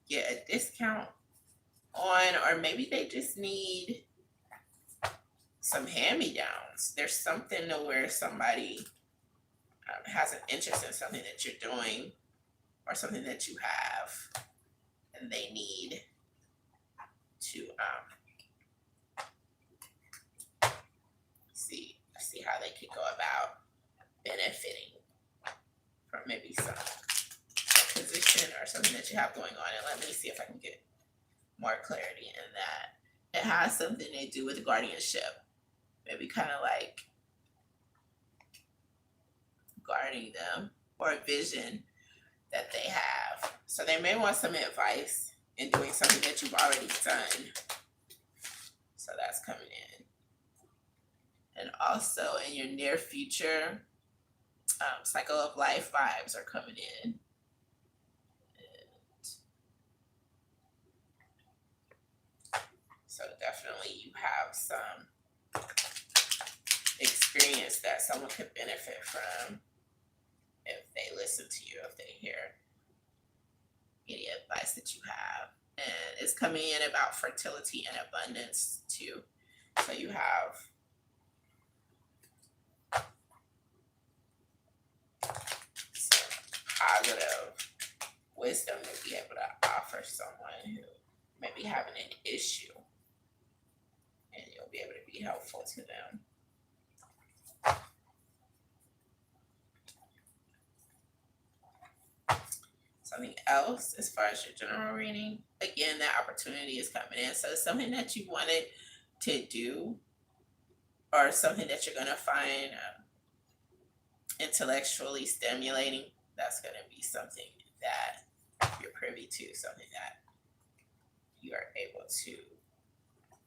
get a discount on, or maybe they just need some hand-me-downs. There's something to where somebody has an interest in something that you're doing or something that you have, and they need to see how they could go about benefiting from maybe some position or something that you have going on. And let me see if I can get more clarity in that. It has something to do with guardianship, maybe kind of like guarding them, or a vision that they have. So they may want some advice in doing something that you've already done. So that's coming in. And also in your near future, cycle of life vibes are coming in. And So definitely you have some experience that someone could benefit from if they listen to you, if they hear any advice that you have. And it's coming in about fertility and abundance too. So you have some positive wisdom to be able to offer someone who may be having an issue, and you'll be able to be helpful to them. Something else as far as your general reading, again, that opportunity is coming in. So it's something that you wanted to do, or something that you're going to find intellectually stimulating. That's going to be something that you're privy to, something that you are able to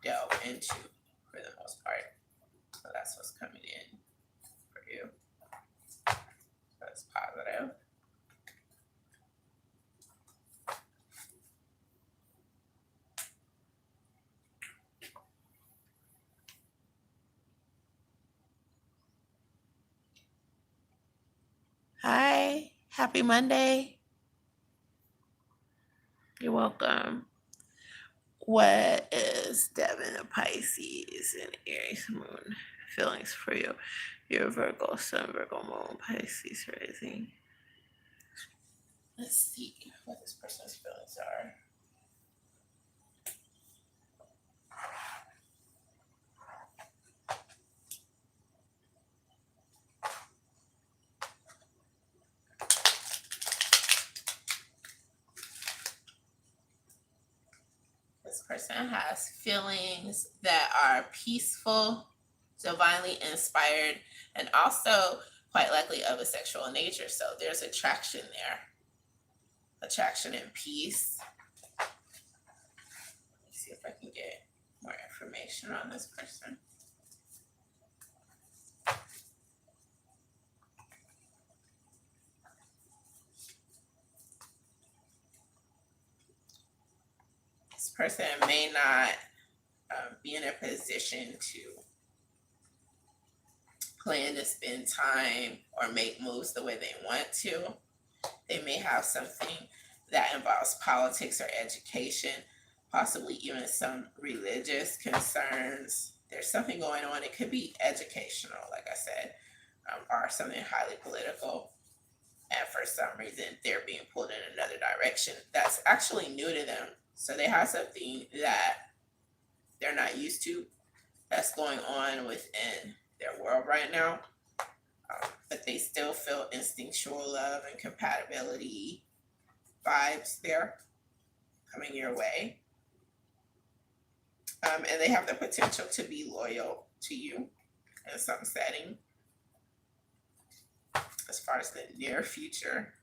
delve into for the most part. So that's what's coming in for you. That's positive. Hi, happy Monday. You're welcome. What is Devin a Pisces and Aries moon feelings for you? Your Virgo sun, Virgo moon, Pisces rising. Let's see what this person's feelings are. This person has feelings that are peaceful, divinely inspired, and also quite likely of a sexual nature. So there's attraction there, attraction and peace. Let's see if I can get more information on this person. This person may not be in a position to plan to spend time or make moves the way they want to. They may have something that involves politics or education, possibly even some religious concerns. There's something going on. It could be educational, like I said, or something highly political. And for some reason, they're being pulled in another direction that's actually new to them. So they have something that they're not used to that's going on within their world right now. But they still feel instinctual love and compatibility vibes there coming your way. And they have the potential to be loyal to you in some setting. As far as the near future,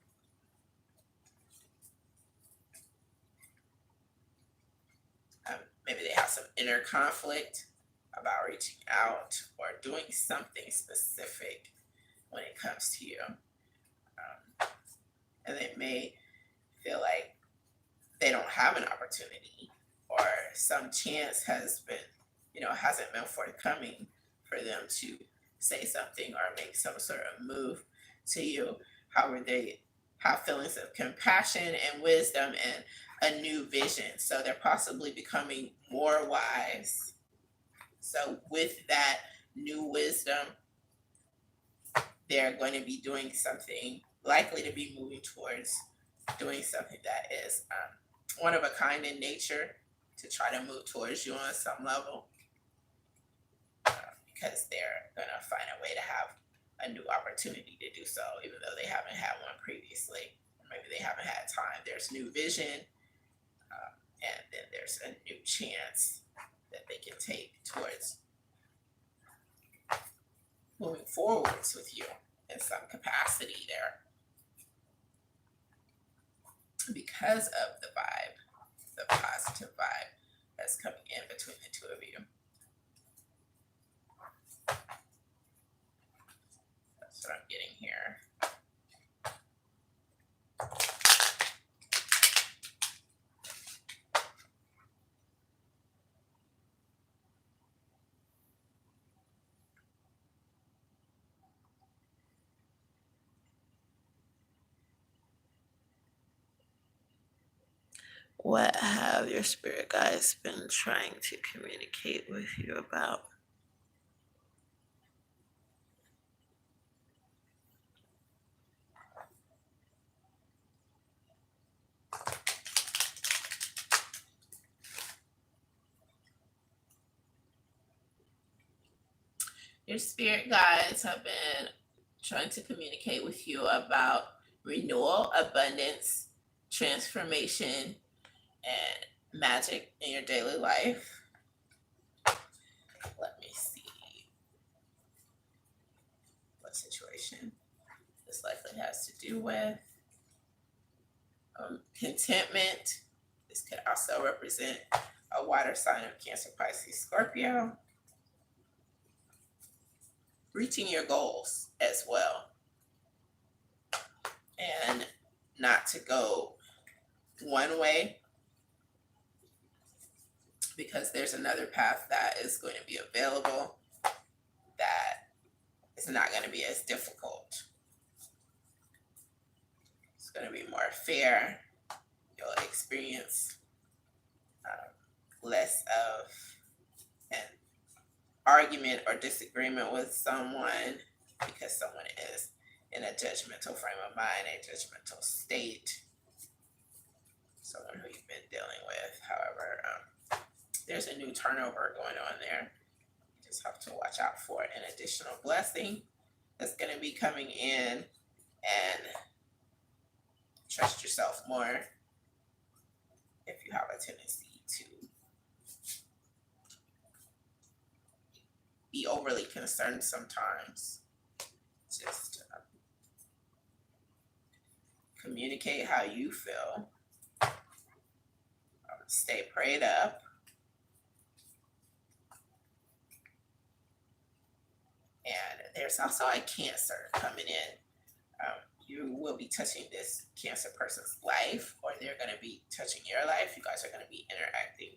maybe they have some inner conflict about reaching out or doing something specific when it comes to you. And they may feel like they don't have an opportunity, or some chance has been, hasn't been forthcoming for them to say something or make some sort of move to you. However, they have feelings of compassion and wisdom and a new vision. So they're possibly becoming more wise. So with that new wisdom, they're going to be doing something, likely to be moving towards doing something that is one of a kind in nature, to try to move towards you on some level, because they're going to find a way to have a new opportunity to do so, even though they haven't had one previously, or maybe they haven't had time. There's new vision, and then there's a new chance that they can take towards moving forwards with you in some capacity there, because of the vibe, the positive vibe that's coming in between the two of you. That's what I'm getting here. What have your spirit guides been trying to communicate with you about? Your spirit guides have been trying to communicate with you about renewal, abundance, transformation, and magic in your daily life. Let me see what situation this likely has to do with. Contentment. This could also represent a water sign of Cancer, Pisces, Scorpio. Reaching your goals as well. And not to go one way, because there's another path that is going to be available that is not going to be as difficult. It's going to be more fair. You'll experience less of an argument or disagreement with someone because someone is in a judgmental frame of mind, a judgmental state, someone who you've been dealing with. However, there's a new turnover going on there. You just have to watch out for an additional blessing that's going to be coming in, and trust yourself more if you have a tendency to be overly concerned sometimes. Just communicate how you feel. Stay prayed up. And there's also a Cancer coming in. You will be touching this Cancer person's life, or they're going to be touching your life. You guys are going to be interacting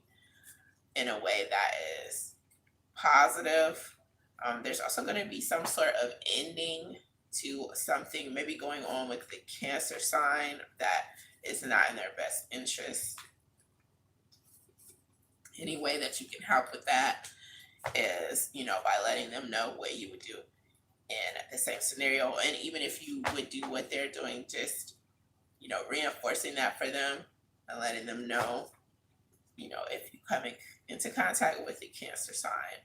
in a way that is positive. There's also going to be some sort of ending to something maybe going on with the Cancer sign that is not in their best interest. Any way that you can help with that is, by letting them know what you would do in the same scenario. And even if you would do what they're doing, just, reinforcing that for them and letting them know, if you come into contact with the Cancer sign,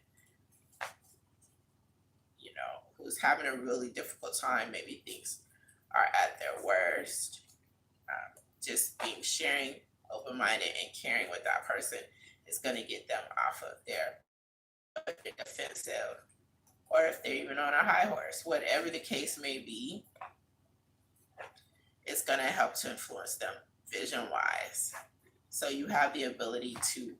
who's having a really difficult time, maybe things are at their worst, just sharing, open-minded and caring with that person is going to get them off of their defensive, or if they're even on a high horse, whatever the case may be, it's going to help to influence them vision-wise. So you have the ability to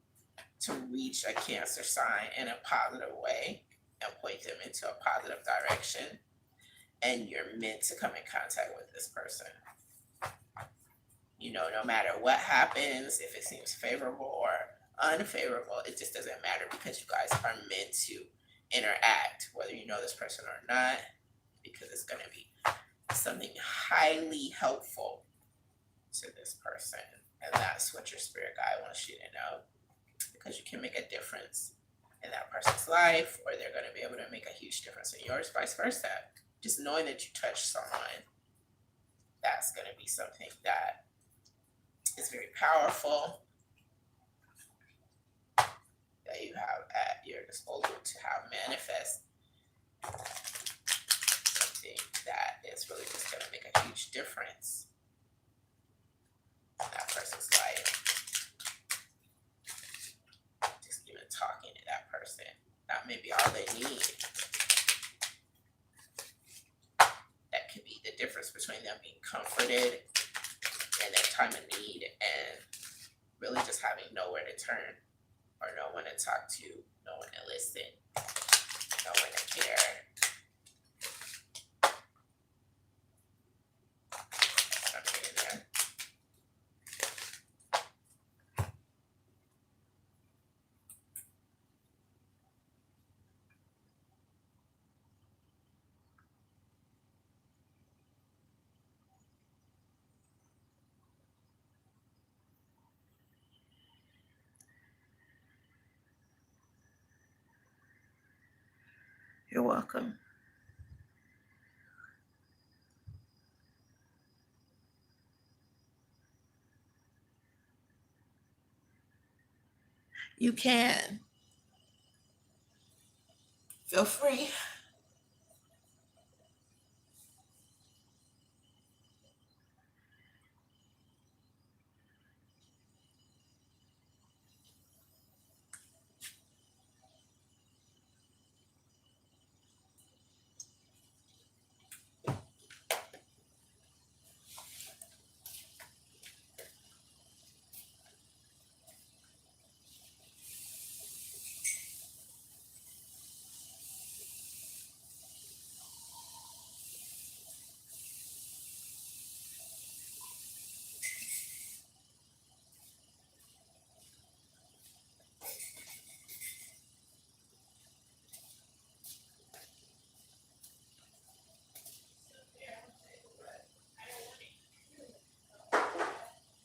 reach a Cancer sign in a positive way and point them into a positive direction. And you're meant to come in contact with this person. No matter what happens, if it seems favorable or unfavorable, it just doesn't matter, because you guys are meant to interact, whether you know this person or not, because it's going to be something highly helpful to this person. And that's what your spirit guide wants you to know, because you can make a difference in that person's life, or they're going to be able to make a huge difference in yours, vice versa. Just knowing that you touched someone, that's going to be something that is very powerful, that you have at your disposal to have manifest something that is really just going to make a huge difference in that person's life. Just even talking to that person, that may be all they need. That could be the difference between them being comforted in their time of need and really just having nowhere to turn, or no one to talk to, no one to listen, no one to care. Something in there. You're welcome. You can. Feel free.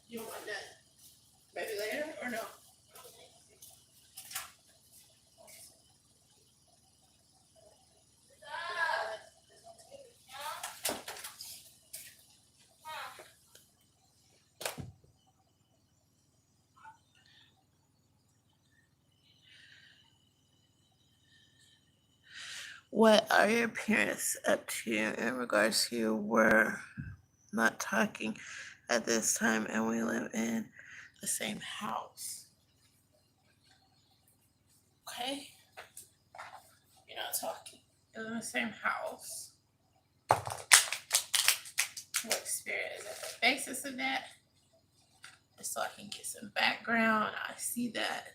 You want that maybe later or no? What are your parents up to in regards to we're not talking at this time and we live in the same house? Okay? You're not talking. You're in the same house. What spirit is at the basis of that? Just so I can get some background. I see that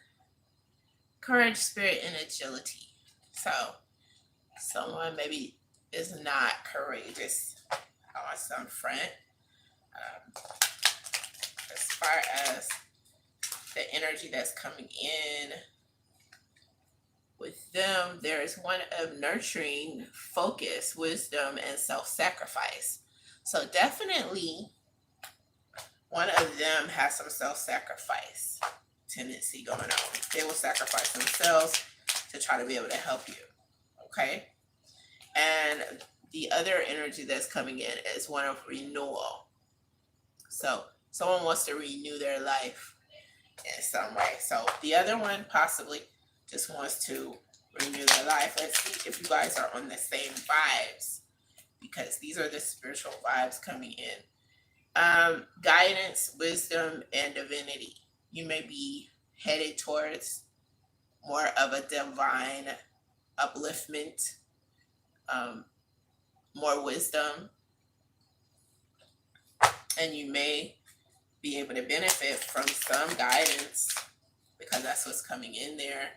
courage, spirit, and agility. So someone maybe is not courageous on some front. As far as the energy that's coming in with them, there is one of nurturing, focus, wisdom, and self-sacrifice. So definitely one of them has some self-sacrifice tendency going on. They will sacrifice themselves to try to be able to help you. Okay? And the other energy that's coming in is one of renewal. So someone wants to renew their life in some way. So the other one possibly just wants to renew their life. Let's see if you guys are on the same vibes, because these are the spiritual vibes coming in. Guidance, wisdom, and divinity. You may be headed towards more of a divine upliftment, more wisdom, and you may be able to benefit from some guidance because that's what's coming in there.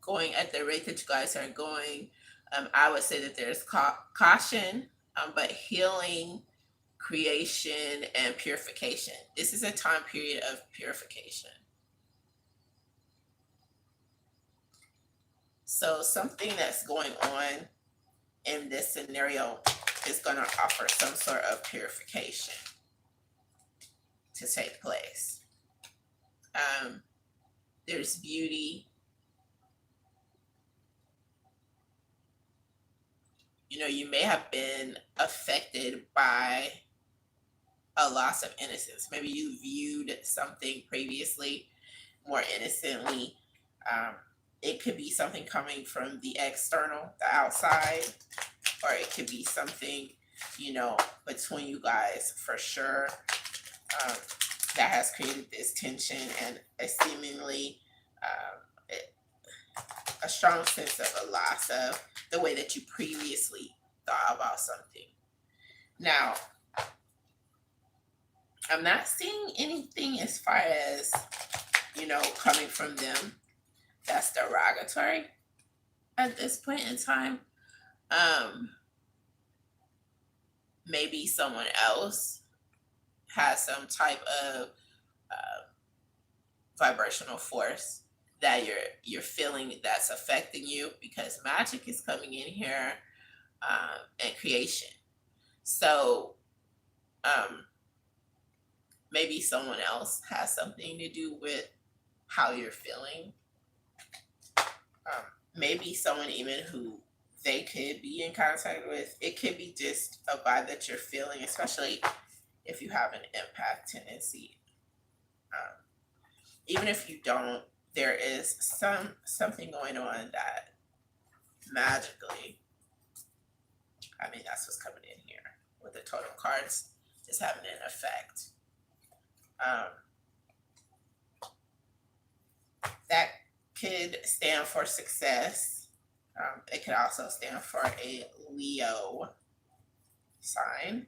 Going at the rate that you guys are going, I would say that there's caution, but healing, creation, and purification. This is a time period of purification. So something that's going on in this scenario is going to offer some sort of purification to take place. There's beauty. You know, you may have been affected by a loss of innocence. Maybe you viewed something previously more innocently. It could be something coming from the external, the outside, or it could be something, you know, between you guys for sure, that has created this tension and a seemingly a strong sense of a loss of the way that you previously thought about something. Now, I'm not seeing anything as far as, you know, coming from them that's derogatory at this point in time. Maybe someone else has some type of vibrational force that you're feeling that's affecting you, because magic is coming in here, and creation. So maybe someone else has something to do with how you're feeling. maybe someone even who they could be in contact with. It could be just a vibe that you're feeling, especially if you have an empath tendency. Um, Even if you don't, there is something going on that magically, I mean, that's what's coming in here with the totem cards, just having an effect. Um, that could stand for success. It could also stand for a Leo sign.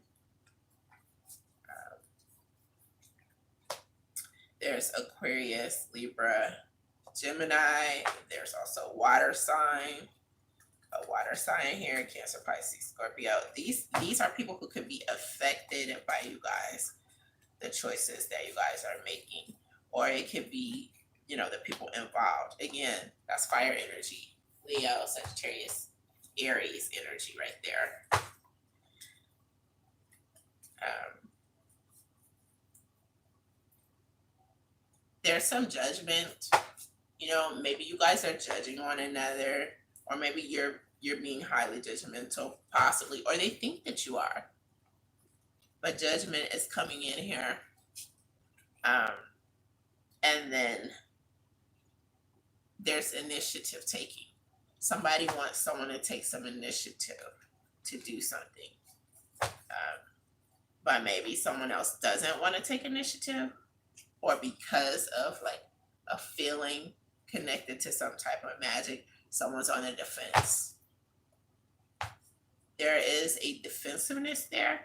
There's Aquarius, Libra, Gemini. There's also water sign. A water sign here, Cancer, Pisces, Scorpio. These are people who could be affected by you guys, the choices that you guys are making. Or it could be, the people involved. Again, that's fire energy. Leo, Sagittarius, Aries energy right there. There's some judgment. Maybe you guys are judging one another, or maybe you're being highly judgmental, possibly, or they think that you are. But judgment is coming in here. And then there's initiative taking. Somebody wants someone to take some initiative to do something. But maybe someone else doesn't want to take initiative, or because of like a feeling connected to some type of magic, someone's on the defense. There is a defensiveness there.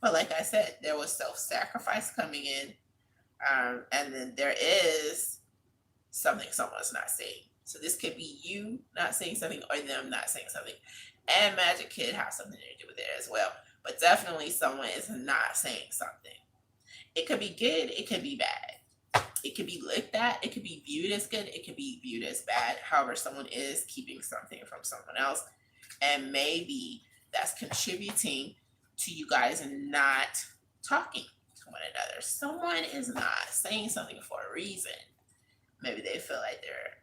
But like I said, there was self-sacrifice coming in. And then there is something someone's not saying. So this could be you not saying something or them not saying something. And magic could have something to do with it as well. But definitely someone is not saying something. It could be good, it could be bad. It could be looked at, it could be viewed as good, it could be viewed as bad. However, someone is keeping something from someone else. And maybe that's contributing to you guys not talking to one another. Someone is not saying something for a reason. Maybe they feel like they're,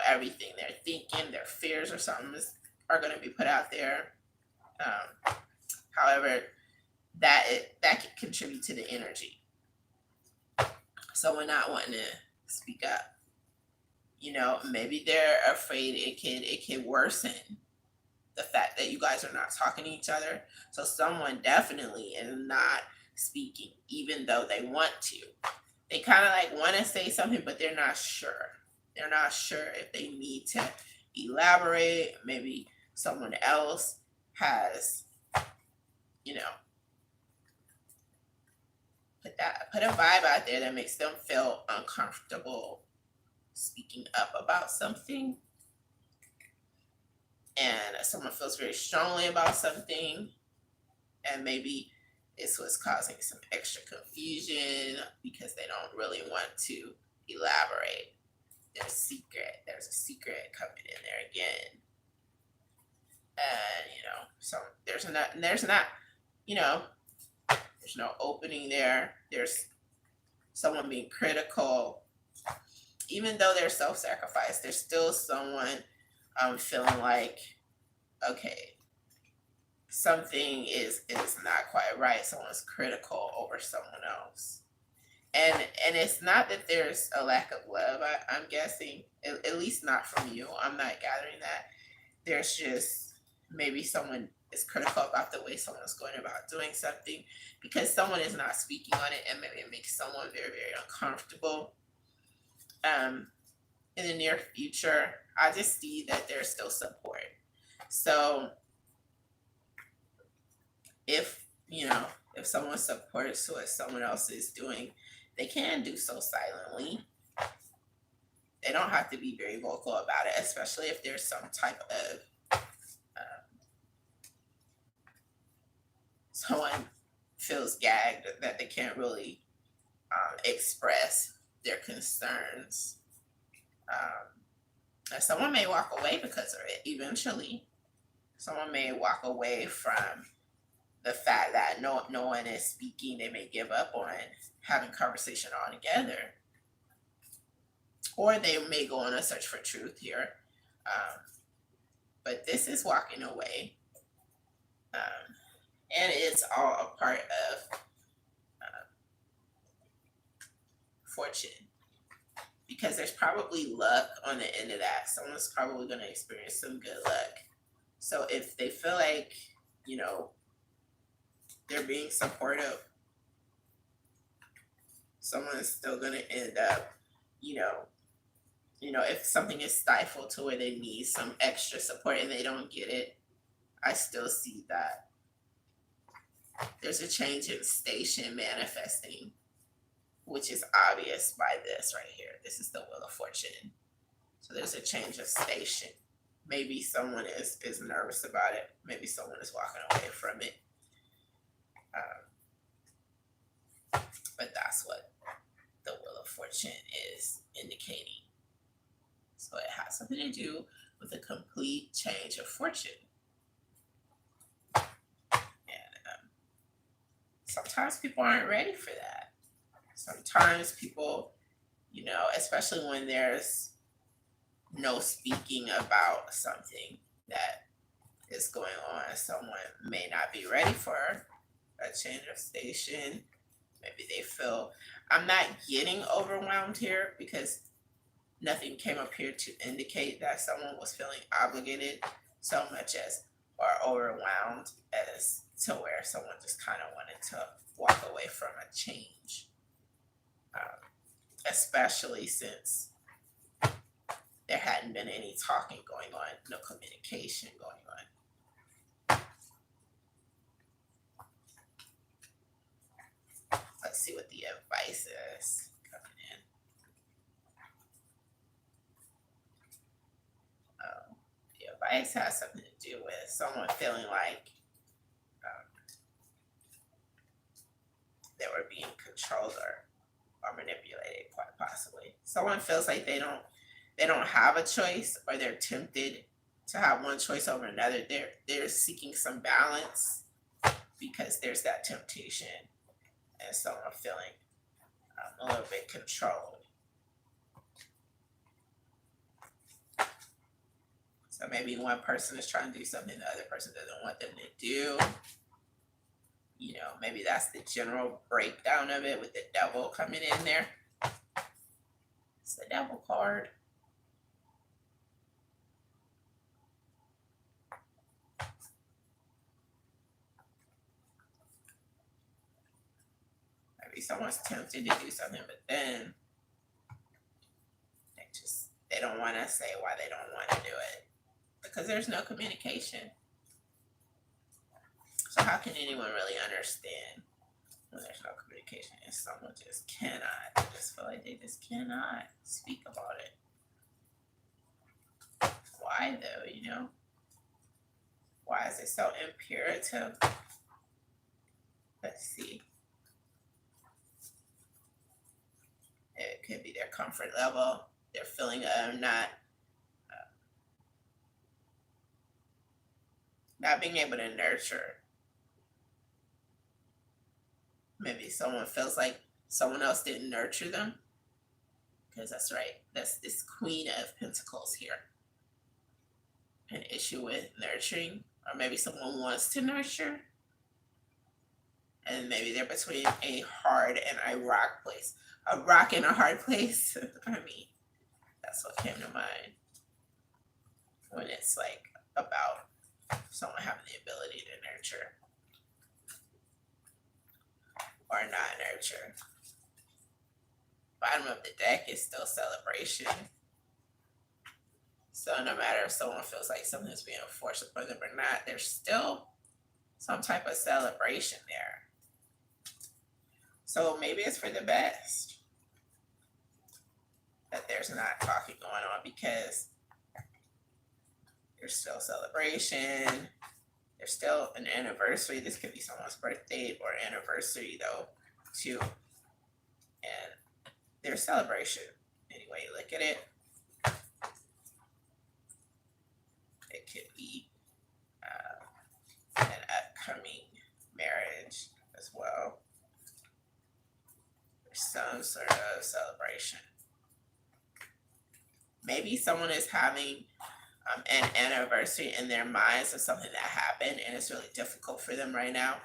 everything they're thinking, their fears or something are going to be put out there. However, that could contribute to the energy. Someone not wanting to speak up. Maybe they're afraid it can worsen the fact that you guys are not talking to each other. So someone definitely is not speaking, even though they want to. They kind of like want to say something, but they're not sure. They're not sure if they need to elaborate. Maybe someone else has, put a vibe out there that makes them feel uncomfortable speaking up about something. And someone feels very strongly about something, and maybe it's what's causing some extra confusion because they don't really want to elaborate. There's a secret coming in there again. And so there's no opening there. There's someone being critical. Even though they're self-sacrificed, there's still someone feeling like, okay, something is not quite right. Someone's critical over someone else. And it's not that there's a lack of love, I'm guessing, at least not from you. I'm not gathering that. There's just maybe someone is critical about the way someone's going about doing something because someone is not speaking on it, and maybe it makes someone very, very uncomfortable. In the near future, I just see that there's still support. So if someone supports what someone else is doing, they can do so silently. They don't have to be very vocal about it, especially if there's some type of someone feels gagged that they can't really express their concerns. And someone may walk away because of it eventually. Someone may walk away from the fact that no one is speaking. They may give up on having conversation altogether. or they may go on a search for truth here. But this is walking away. And it's all a part of fortune, because there's probably luck on the end of that. Someone's probably going to experience some good luck. So if they feel like, they're being supportive, someone's still going to end up, if something is stifled to where they need some extra support and they don't get it, I still see that there's a change in station manifesting, which is obvious by this right here. This is the Wheel of Fortune. So there's a change of station. Maybe someone is nervous about it. Maybe someone is walking away from it. But that's what the Wheel of Fortune is indicating. So it has something to do with a complete change of fortune. And sometimes people aren't ready for that. Sometimes people, especially when there's no speaking about something that is going on, someone may not be ready for a change of station. Maybe they feel, I'm not getting overwhelmed here because nothing came up here to indicate that someone was feeling obligated so much as, or overwhelmed as to where someone just kind of wanted to walk away from a change. Especially since there hadn't been any talking going on, no communication going on. Let's see what the advice is coming in. The advice has something to do with someone feeling like they were being controlled or manipulated, quite possibly. Someone feels like they don't have a choice, or they're tempted to have one choice over another. They're seeking some balance because there's that temptation, and someone feeling a little bit controlled. So maybe one person is trying to do something the other person doesn't want them to do. Maybe that's the general breakdown of it, with the devil coming in there. It's the devil card. Maybe someone's tempted to do something, but then they don't want to say why they don't want to do it, because there's no communication. So how can anyone really understand when there's no communication and someone just cannot? They just feel like they just cannot speak about it. Why though, Why is it so imperative? Let's see. It could be their comfort level, their feeling of not being able to nurture. Maybe someone feels like someone else didn't nurture them, because that's right. That's this Queen of Pentacles here. An issue with nurturing, or maybe someone wants to nurture, and maybe they're between a hard and a rock place. A rock and a hard place. That's what came to mind when it's like about someone having the ability to nurture or not nurture. Bottom of the deck is still celebration. So no matter if someone feels like something's being forced upon them or not, there's still some type of celebration there. So maybe it's for the best that there's not talking going on, because there's still celebration. There's still an anniversary. This could be someone's birthday or anniversary though, too. And there's celebration. Anyway, look at it. It could be an upcoming marriage as well. There's some sort of celebration. maybe someone is having an anniversary in their minds of something that happened and it's really difficult for them right now.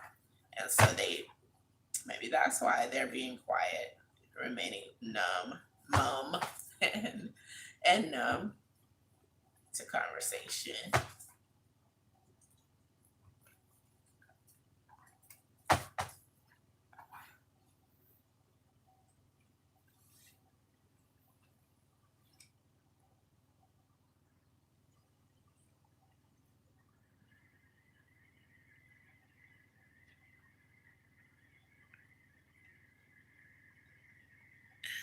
And so maybe that's why they're being quiet, remaining mum, and numb to conversation.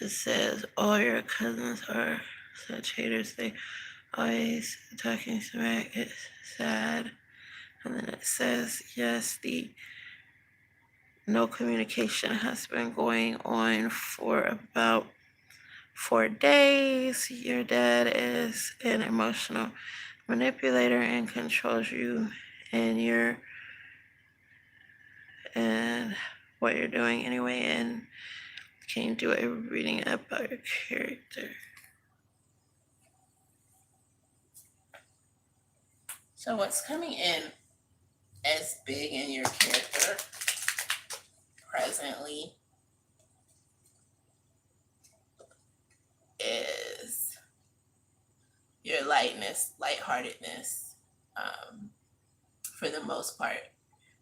It says all your cousins are such haters. They always talking smack. It's sad. And then it says, yes, the no communication has been going on for about 4 days. Your dad is an emotional manipulator and controls you and what you're doing anyway. And can you do a reading about your character? So what's coming in as big in your character presently is your lightheartedness, for the most part,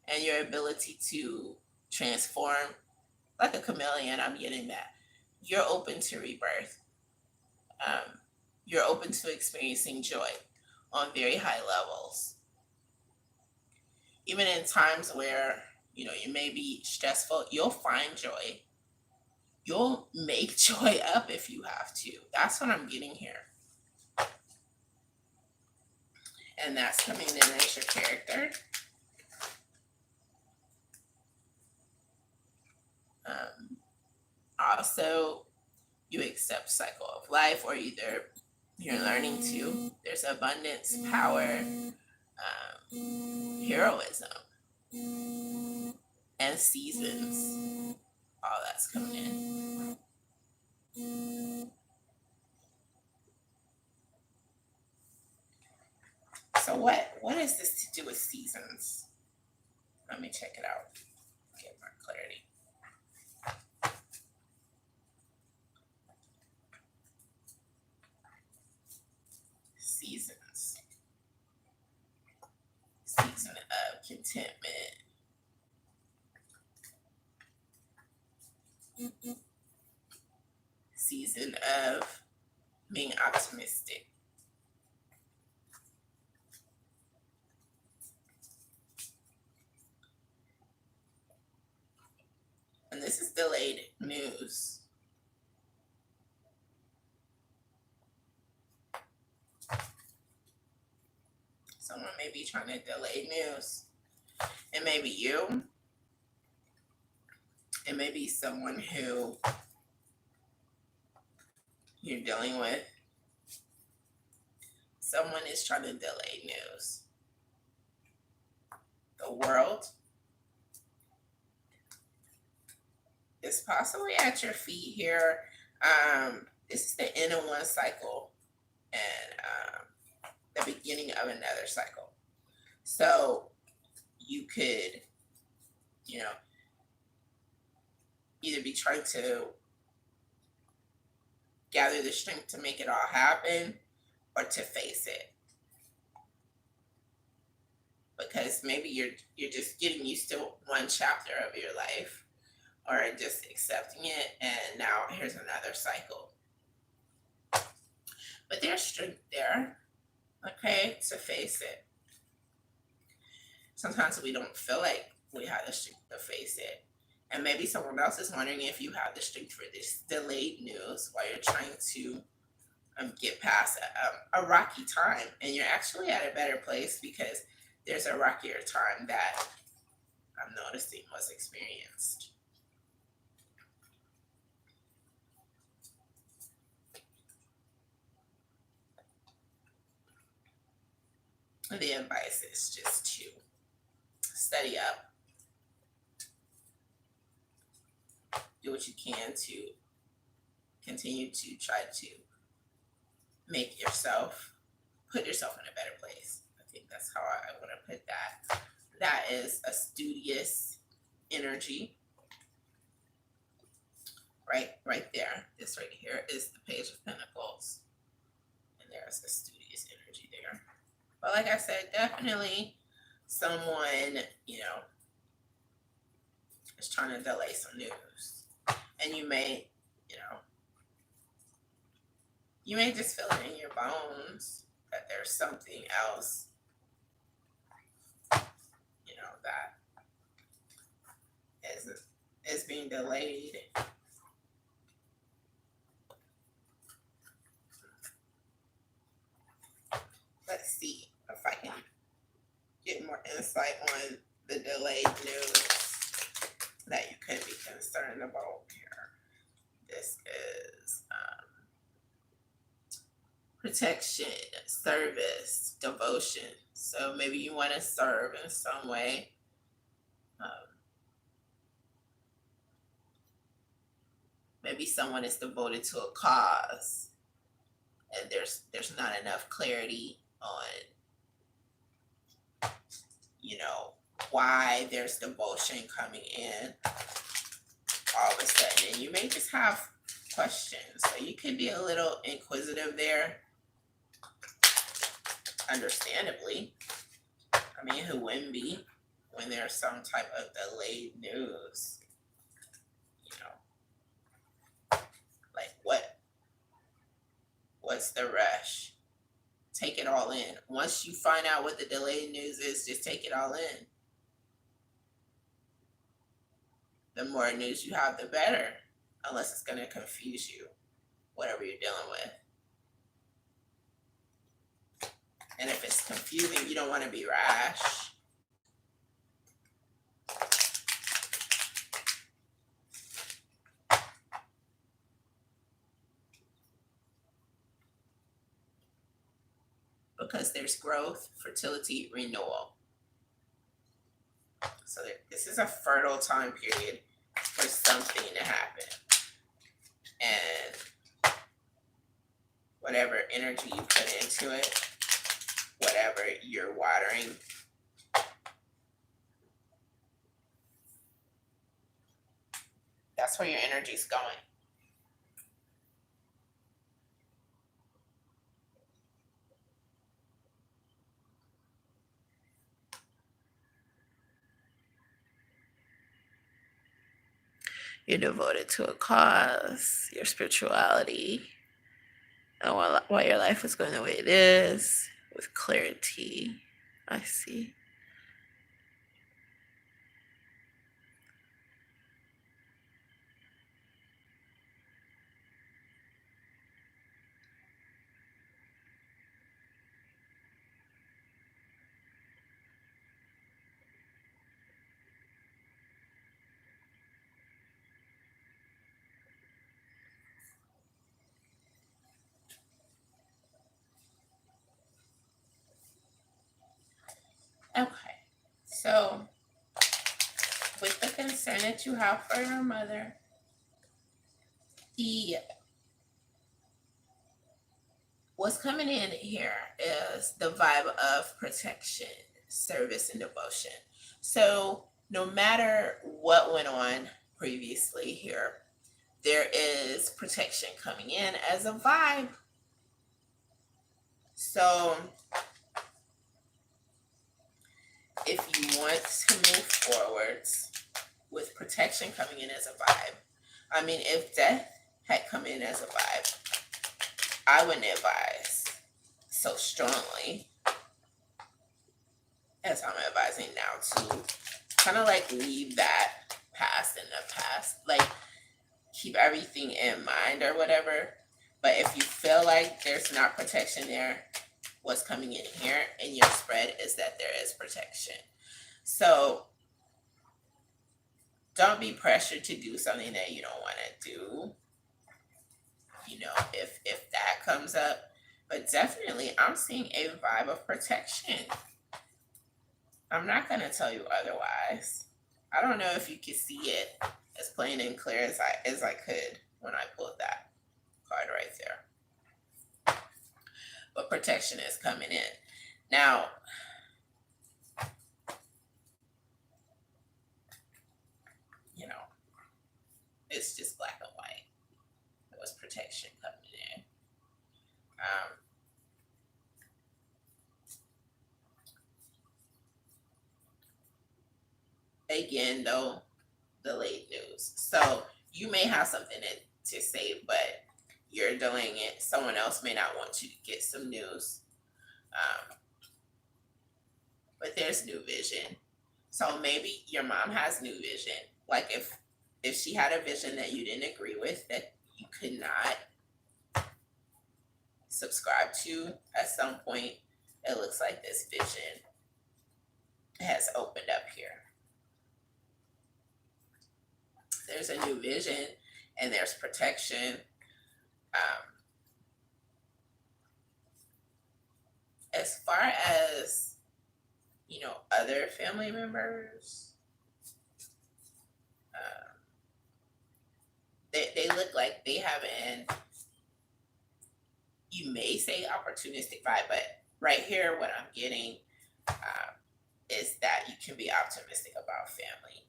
and your ability to transform like a chameleon. I'm getting that. You're open to rebirth. You're open to experiencing joy on very high levels. Even in times where, you may be stressful, you'll find joy. You'll make joy up if you have to. That's what I'm getting here. And that's coming in as your character. Also, you accept cycle of life, or either you're learning to. There's abundance, power, heroism, and seasons. All that's coming in. So what is this to do with seasons? Let me check it out. Get more clarity. Seasons. Season of contentment. Season of being optimistic. And this is delayed news. Someone may be trying to delay news. It may be you. It may be someone who you're dealing with. Someone is trying to delay news. The world is possibly at your feet here. This is the end of one cycle and the beginning of another cycle. So you could, either be trying to gather the strength to make it all happen or to face it. Because maybe you're just getting used to one chapter of your life, or just accepting it, and now here's another cycle. But there's strength there, okay, to face it. Sometimes we don't feel like we have the strength to face it. And maybe someone else is wondering if you have the strength for this delayed news while you're trying to get past a rocky time. And you're actually at a better place because there's a rockier time that I'm noticing was experienced. The advice is just to study up, do what you can to continue to try to make yourself, put yourself in a better place. I think that's how I want to put that. That is a studious energy. Right there. This right here is the Page of Pentacles. And there's a studious energy there. But like I said, definitely someone, is trying to delay some news. And you may just feel it in your bones that there's something else, that is being delayed. Let's see if I can get more insight on the delayed news that you could be concerned about here. This is protection, service, devotion. So maybe you want to serve in some way. Maybe someone is devoted to a cause, and there's not enough clarity on why there's devotion coming in all of a sudden, and you may just have questions. So you could be a little inquisitive there, understandably. I mean, who wouldn't be when there's some type of delayed news? Like what's the rush? Take it all in. Once you find out what the delayed news is, just take it all in. The more news you have, the better, unless it's going to confuse you, whatever you're dealing with. And if it's confusing, you don't want to be rash. Because there's growth, fertility, renewal. So this is a fertile time period for something to happen. And whatever energy you put into it, whatever you're watering, that's where your energy's going. You're devoted to a cause, your spirituality, and why your life is going the way it is, with clarity. I see. Okay, so with the concern that you have for your mother, what's coming in here is the vibe of protection, service, and devotion. So no matter what went on previously here, there is protection coming in as a vibe. So if you want to move forwards with protection coming in as a vibe, I mean, if death had come in as a vibe, I wouldn't advise so strongly as I'm advising now to kind of like leave that past in the past, like keep everything in mind or whatever. But if you feel like there's not protection there, what's coming in here in your spread is that there is protection. So don't be pressured to do something that you don't want to do, if that comes up. But definitely I'm seeing a vibe of protection. I'm not going to tell you otherwise. I don't know if you can see it as plain and clear as I could when I pulled that card right there. but protection is coming in. Now, you know, it's just black and white. There was protection coming in. Again, though, the late news. So you may have something to say, but you're delaying it. Someone else may not want you to get some news. But there's new vision. So maybe your mom has new vision. Like if she had a vision that you didn't agree with, that you could not subscribe to at some point, it looks like this vision has opened up here. There's a new vision and there's protection. As far as, you know, other family members, they look like they have an, you may say opportunistic vibe, but right here, what I'm getting is that you can be optimistic about family.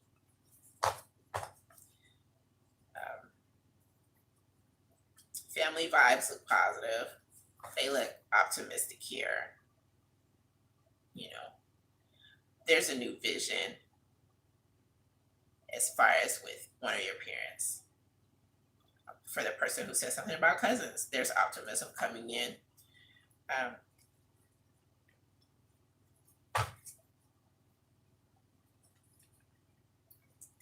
Family vibes look positive. They look optimistic here. You know, there's a new vision as far as with one of your parents. For the person who said something about cousins, there's optimism coming in.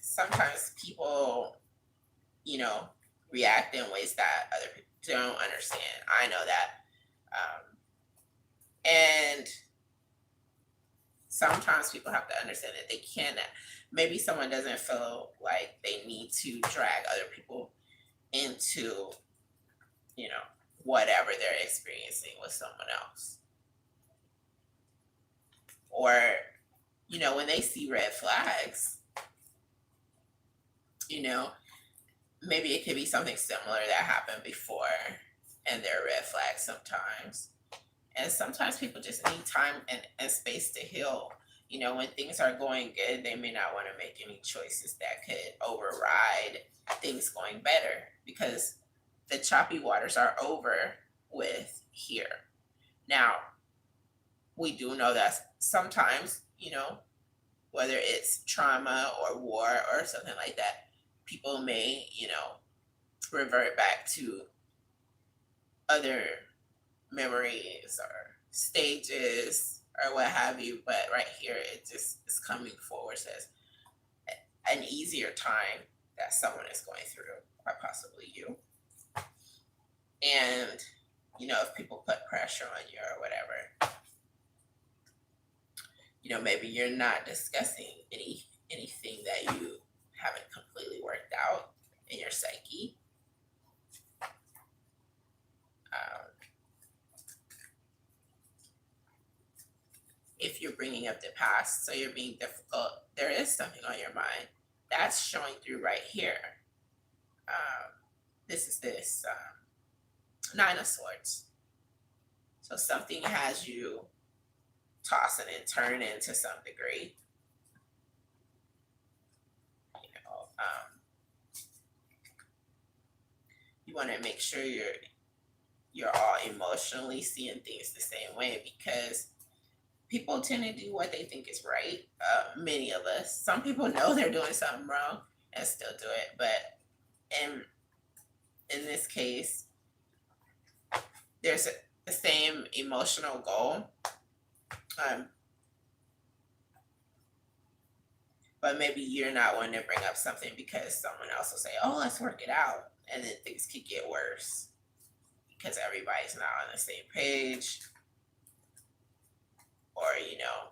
Sometimes people, you know, react in ways that other people don't understand. I know that. And sometimes people have to understand that they can't, maybe someone doesn't feel like they need to drag other people into, you know, whatever they're experiencing with someone else. Or, you know, when they see red flags, you know, maybe it could be something similar that happened before and they're red flags sometimes. And sometimes people just need time and space to heal. You know, when things are going good, they may not want to make any choices that could override things going better because the choppy waters are over with here. Now, we do know that sometimes, you know, whether it's trauma or war or something like that, people may, you know, revert back to other memories or stages or what have you. But right here, it just is coming forward, says an easier time that someone is going through, quite possibly you. And, you know, if people put pressure on you or whatever, you know, maybe you're not discussing anything that you haven't completely worked out in your psyche. If you're bringing up the past, so you're being difficult, there is something on your mind that's showing through right here. This is this Nine of Swords. So something has you tossing and turning to some degree. You know, you want to make sure you're all emotionally seeing things the same way, because people tend to do what they think is right. Many of us. Some people know they're doing something wrong and still do it, but in this case, there's the same emotional goal. But maybe you're not wanting to bring up something because someone else will say, "Oh, let's work it out," and then things could get worse because everybody's not on the same page, or, you know,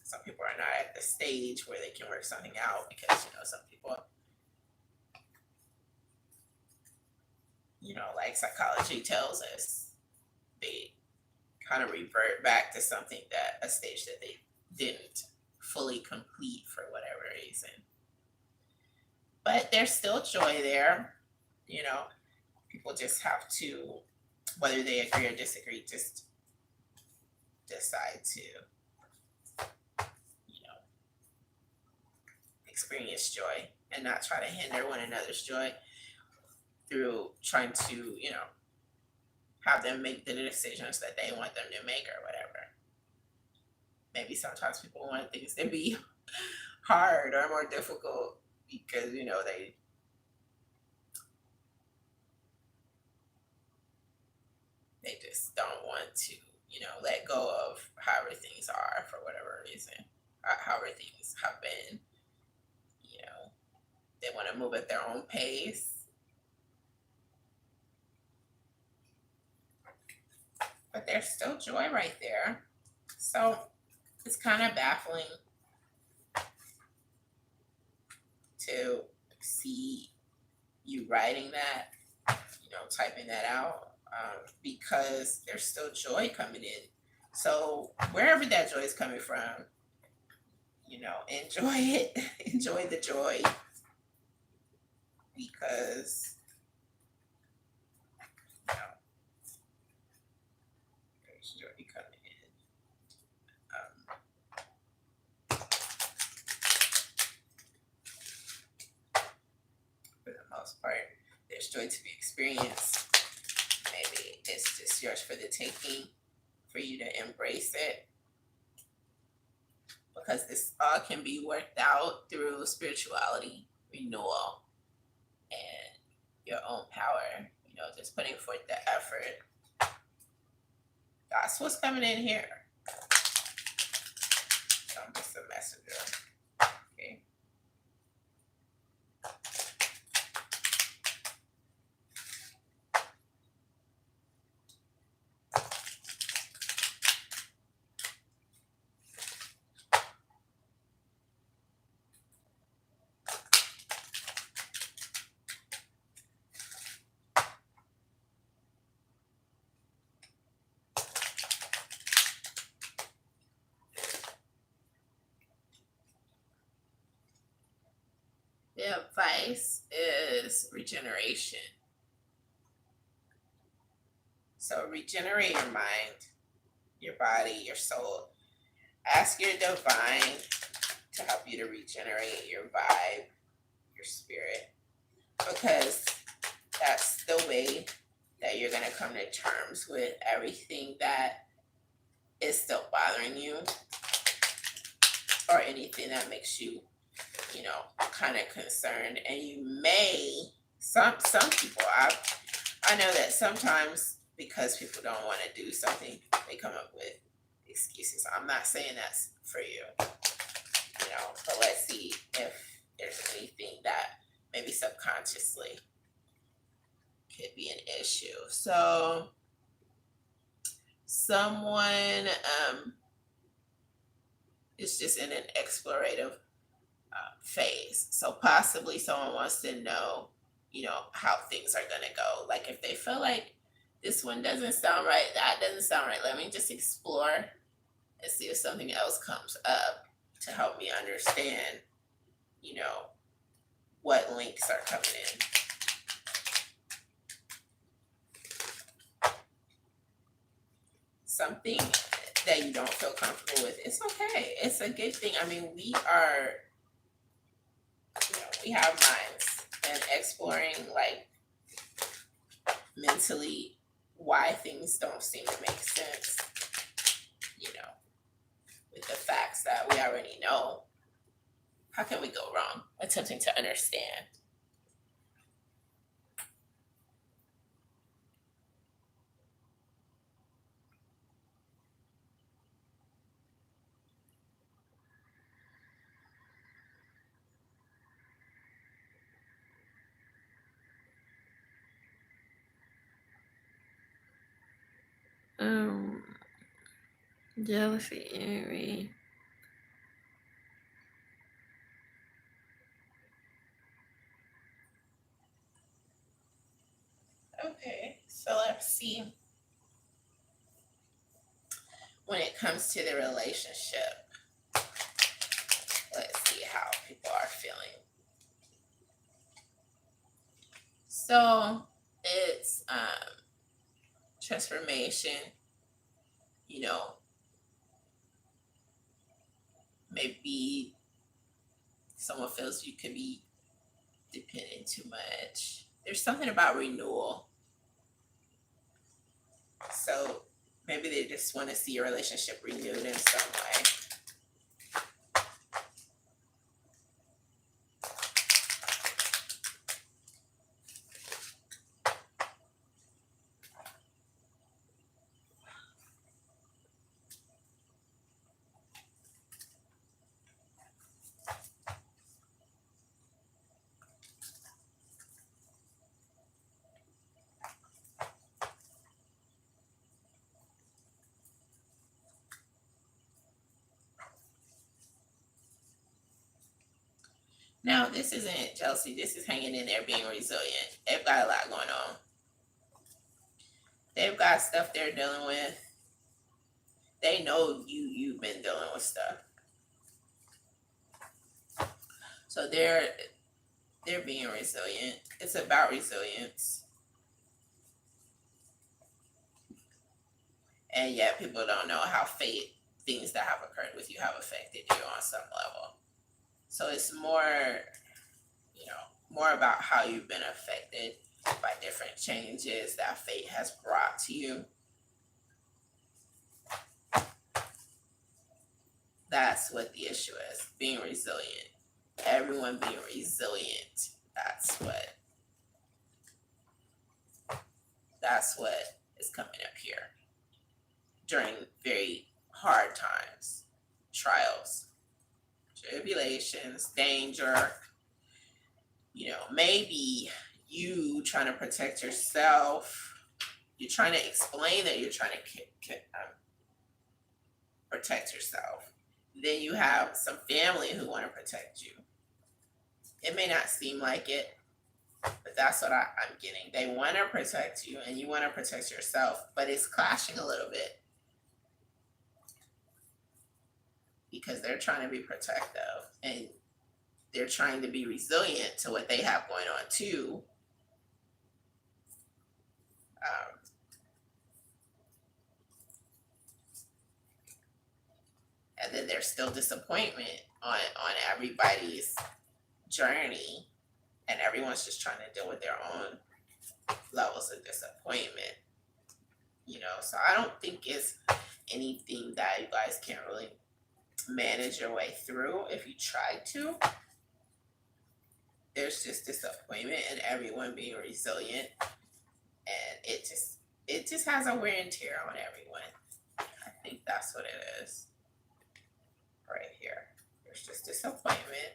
some people are not at the stage where they can work something out because, you know, some people, you know, like psychology tells us, they kind of revert back to something, that a stage that they didn't fully complete for whatever reason. But there's still joy there. You know, people just have to whether they agree or disagree, just decide to, experience joy and not try to hinder one another's joy through trying to, have them make the decisions that they want them to make or whatever. Maybe sometimes people want things to be hard or more difficult because, they just don't want to, let go of however things are for whatever reason, however things have been. They want to move at their own pace. But there's still joy right there. So it's kind of baffling to see you writing that, typing that out, because there's still joy coming in. So wherever that joy is coming from, enjoy it. Enjoy the joy, because there's joy coming in. For the most part, there's joy to be experienced. Maybe it's just yours for the taking, for you to embrace it, because this all can be worked out through spirituality, renewal, and your own power, just putting forth the effort. That's what's coming in here. So I'm just a messenger. Okay. The advice is regeneration. So regenerate your mind, your body, your soul. Ask your divine to help you to regenerate your vibe, your spirit, because that's the way that you're going to come to terms with everything that is still bothering you, or anything that makes you, kind of concerned. And you may, some people, I know that sometimes because people don't want to do something, they come up with excuses. I'm not saying that's for you, but let's see if there's anything that maybe subconsciously could be an issue. So someone is just in an explorative phase. So possibly someone wants to know, how things are going to go. Like if they feel like this one doesn't sound right, that doesn't sound right, let me just explore and see if something else comes up to help me understand, what links are coming in. Something that you don't feel comfortable with, it's okay. It's a good thing. I mean, we have minds, and exploring, like, mentally why things don't seem to make sense, with the facts that we already know. How can we go wrong attempting to understand? Jealousy, envy. Okay, so let's see. When it comes to the relationship, let's see how people are feeling. So it's transformation, you know, maybe someone feels you could be dependent too much. There's something about renewal. So maybe they just want to see your relationship renewed in some way. Now, this isn't jealousy. This is hanging in there, being resilient. They've got a lot going on. They've got stuff they're dealing with. They know you've been dealing with stuff. So they're being resilient. It's about resilience. And yet people don't know how things that have occurred with you have affected you on some level. So it's more, more about how you've been affected by different changes that fate has brought to you. That's what the issue is, being resilient. Everyone being resilient. That's what is coming up here during very hard times, trials, tribulations, danger. Maybe you trying to protect yourself. You're trying to explain that you're trying to protect yourself. Then you have some family who want to protect you. It may not seem like it, but that's what I'm getting. They want to protect you and you want to protect yourself, but it's clashing a little bit because they're trying to be protective and they're trying to be resilient to what they have going on too. And then there's still disappointment on everybody's journey, and everyone's just trying to deal with their own levels of disappointment. So I don't think it's anything that you guys can't really manage your way through if you try to. There's just disappointment and everyone being resilient, and it just has a wear and tear on everyone. I think that's what it is right here. There's just disappointment.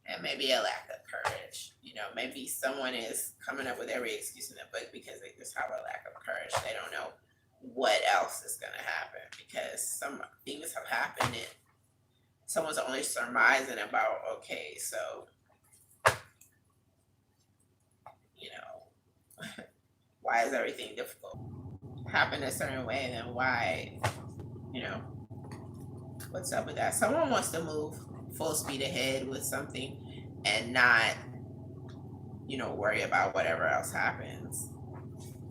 And maybe a lack of courage. Maybe someone is coming up with every excuse in the book because they just have a lack of courage. They don't know what else is going to happen because some things have happened and someone's only surmising about, okay, so, why is everything difficult? Happen a certain way, and then why, what's up with that? Someone wants to move full speed ahead with something and not, worry about whatever else happens.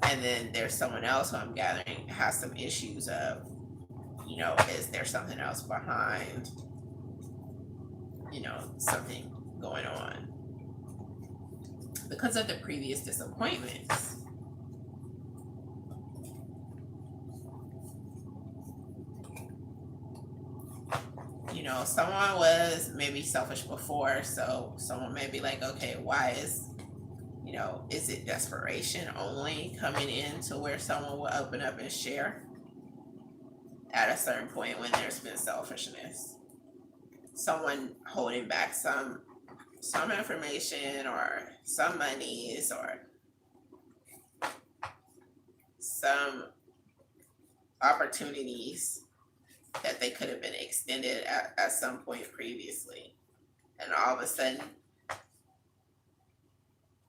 And then there's someone else who I'm gathering has some issues of, is there something else behind, something going on because of the previous disappointments. Someone was maybe selfish before, so someone may be like, okay, why is it desperation only coming in to where someone will open up and share at a certain point when there's been selfishness? Someone holding back some information or some monies or some opportunities that they could have been extended at some point previously. And all of a sudden,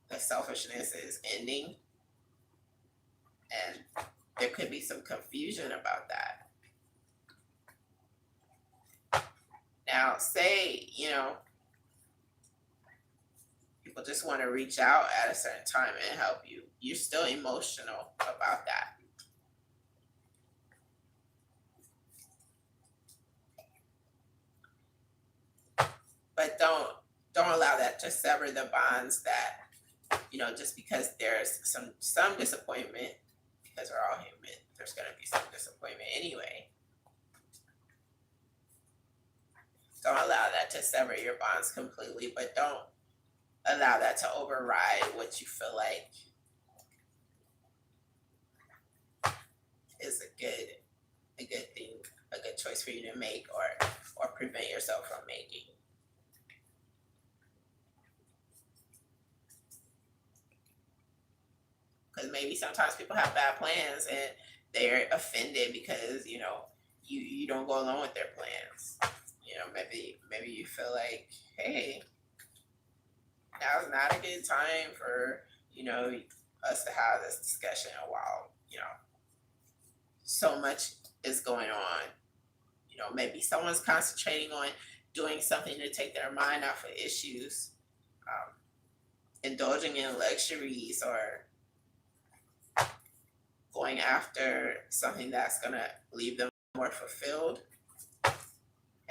the selfishness is ending. And there could be some confusion about that. Now, say, people just want to reach out at a certain time and help you. You're still emotional about that. But don't allow that to sever the bonds that, just because there's some disappointment, because we're all human, there's going to be some disappointment anyway. Don't allow that to sever your bonds completely, but don't allow that to override what you feel like is a good thing, a good choice for you to make, or prevent yourself from making. Because maybe sometimes people have bad plans and they're offended because you don't go along with their plans. Maybe you feel like, hey, now's not a good time for us to have this discussion while so much is going on. Maybe someone's concentrating on doing something to take their mind off of issues, indulging in luxuries, or going after something that's going to leave them more fulfilled.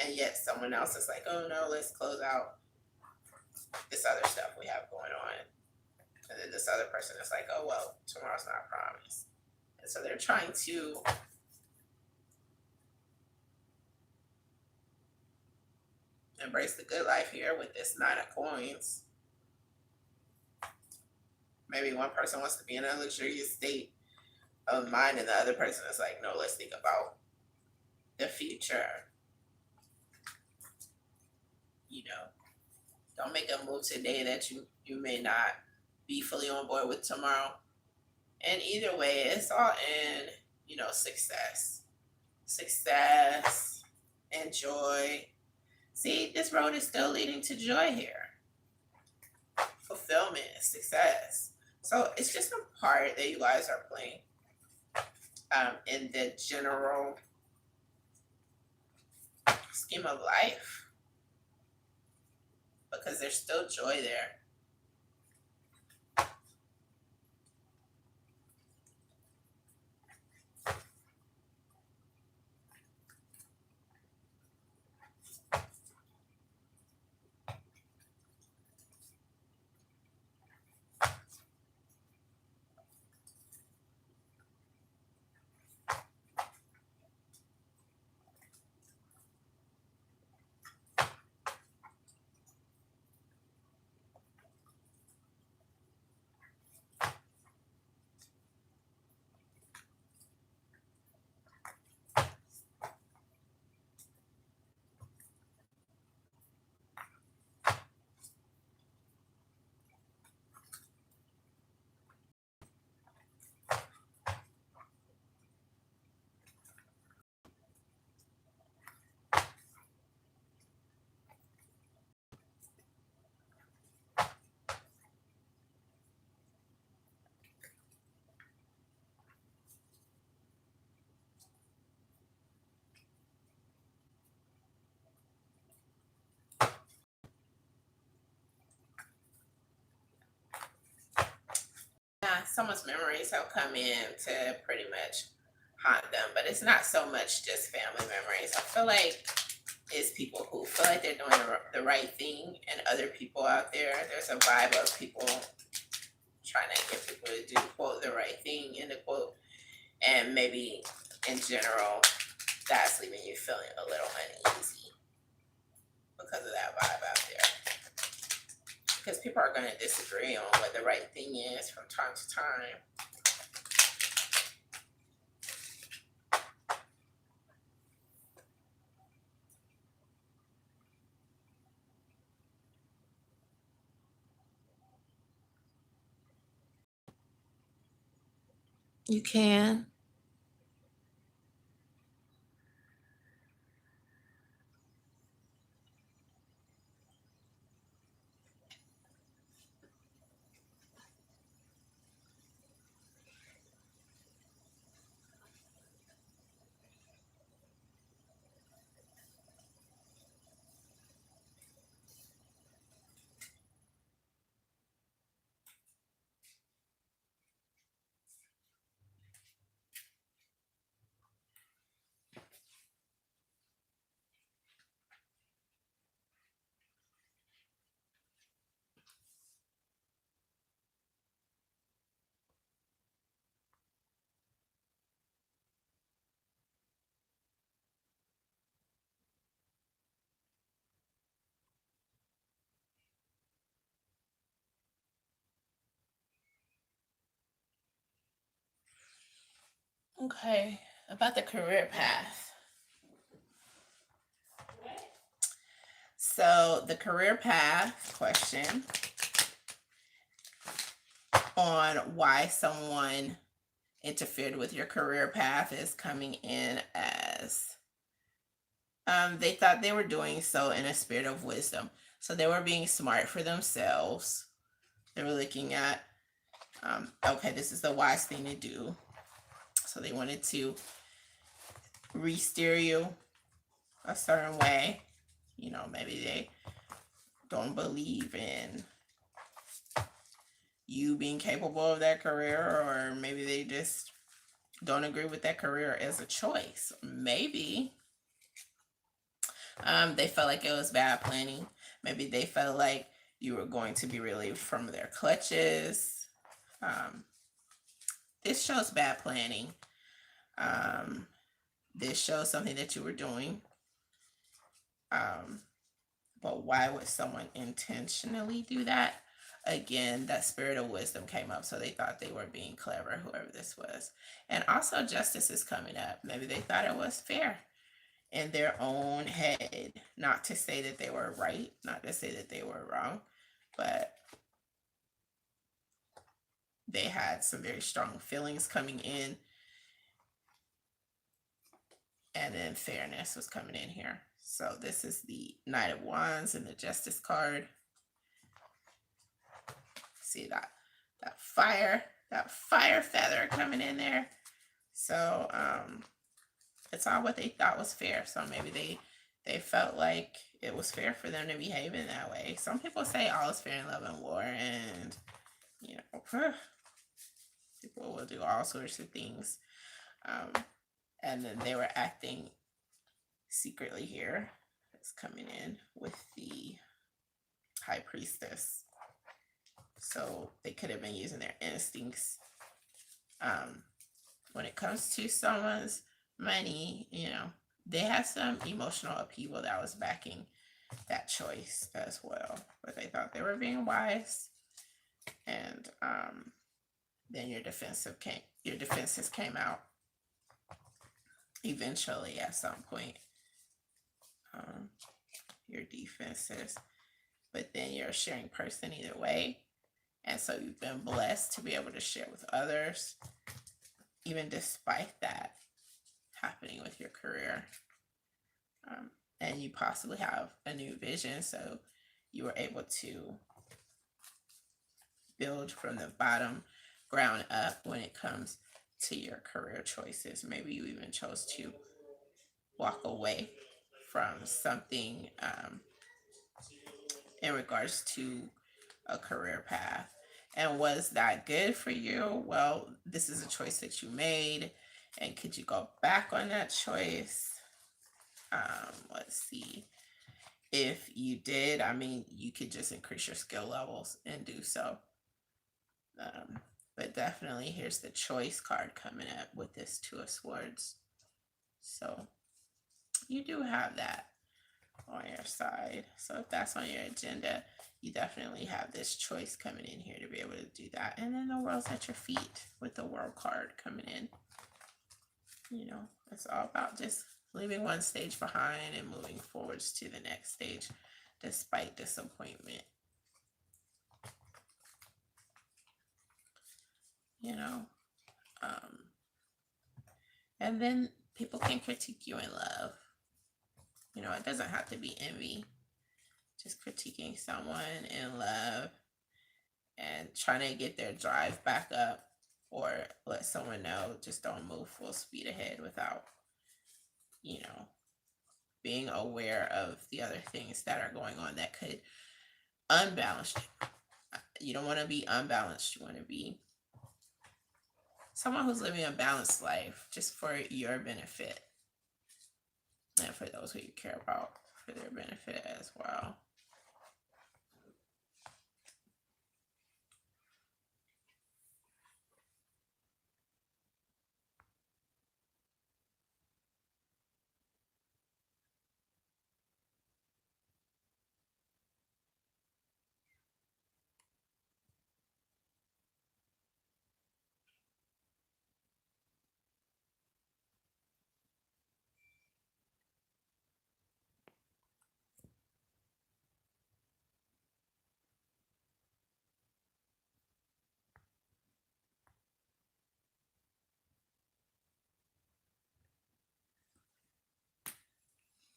And yet someone else is like, oh no, let's close out this other stuff we have going on. And then this other person is like, oh, well, tomorrow's not promised. And so they're trying to embrace the good life here with this 9 of coins. Maybe one person wants to be in a luxurious state of mind and the other person is like, no, let's think about the future. Don't make a move today that you may not be fully on board with tomorrow. And either way, it's all in, success and joy. See, this road is still leading to joy here. Fulfillment, success. So it's just a part that you guys are playing in the general scheme of life. Because there's still joy there. Yeah, someone's memories have come in to pretty much haunt them, but it's not so much just family memories. I feel like it's people who feel like they're doing the right thing, and other people out there, there's a vibe of people trying to get people to do, quote, the right thing, end of quote, and maybe in general, that's leaving you feeling a little uneasy because of that vibe out there. Because people are going to disagree on what the right thing is from time to time. You can. Okay, about the career path. So the career path question on why someone interfered with your career path is coming in as they thought they were doing so in a spirit of wisdom. So they were being smart for themselves. They were looking at, okay, this is the wise thing to do. So they wanted to re-steer you a certain way. You know, maybe they don't believe in you being capable of that career, or maybe they just don't agree with that career as a choice. Maybe they felt like it was bad planning. Maybe they felt like you were going to be relieved from their clutches. This shows bad planning. This shows something that you were doing. But why would someone intentionally do that? Again, that spirit of wisdom came up, so they thought they were being clever, whoever this was. And also justice is coming up. Maybe they thought it was fair in their own head. Not to say that they were right, not to say that they were wrong, but they had some very strong feelings coming in. And then fairness was coming in here. So this is the Knight of Wands and the Justice card. See that fire feather coming in there. So it's all what they thought was fair. So maybe they felt like it was fair for them to behave in that way. Some people say all is fair in love and war, and you know, people will do all sorts of things. And then they were acting secretly here. It's coming in with the High Priestess. So they could have been using their instincts. When it comes to someone's money, you know, they had some emotional upheaval that was backing that choice as well. But they thought they were being wise. And then your defenses came out eventually at some point. Your defenses. But then you're a sharing person either way. And so you've been blessed to be able to share with others, even despite that happening with your career. And you possibly have a new vision, so you were able to build from the bottom ground up when it comes to your career choices. Maybe you even chose to walk away from something in regards to a career path. And was that good for you? Well, this is a choice that you made. And could you go back on that choice? Let's see. If you did, I mean, you could just increase your skill levels and do so. But definitely here's the choice card coming up with this Two of Swords. So you do have that on your side. So if that's on your agenda, you definitely have this choice coming in here to be able to do that. And then the world's at your feet with the World card coming in. You know, it's all about just leaving one stage behind and moving forwards to the next stage despite disappointment. You know, and then people can critique you in love. You know, it doesn't have to be envy. Just critiquing someone in love and trying to get their drive back up, or let someone know just don't move full speed ahead without, you know, being aware of the other things that are going on that could unbalance you. You don't want to be unbalanced. You want to be someone who's living a balanced life just for your benefit and for those who you care about, for their benefit as well.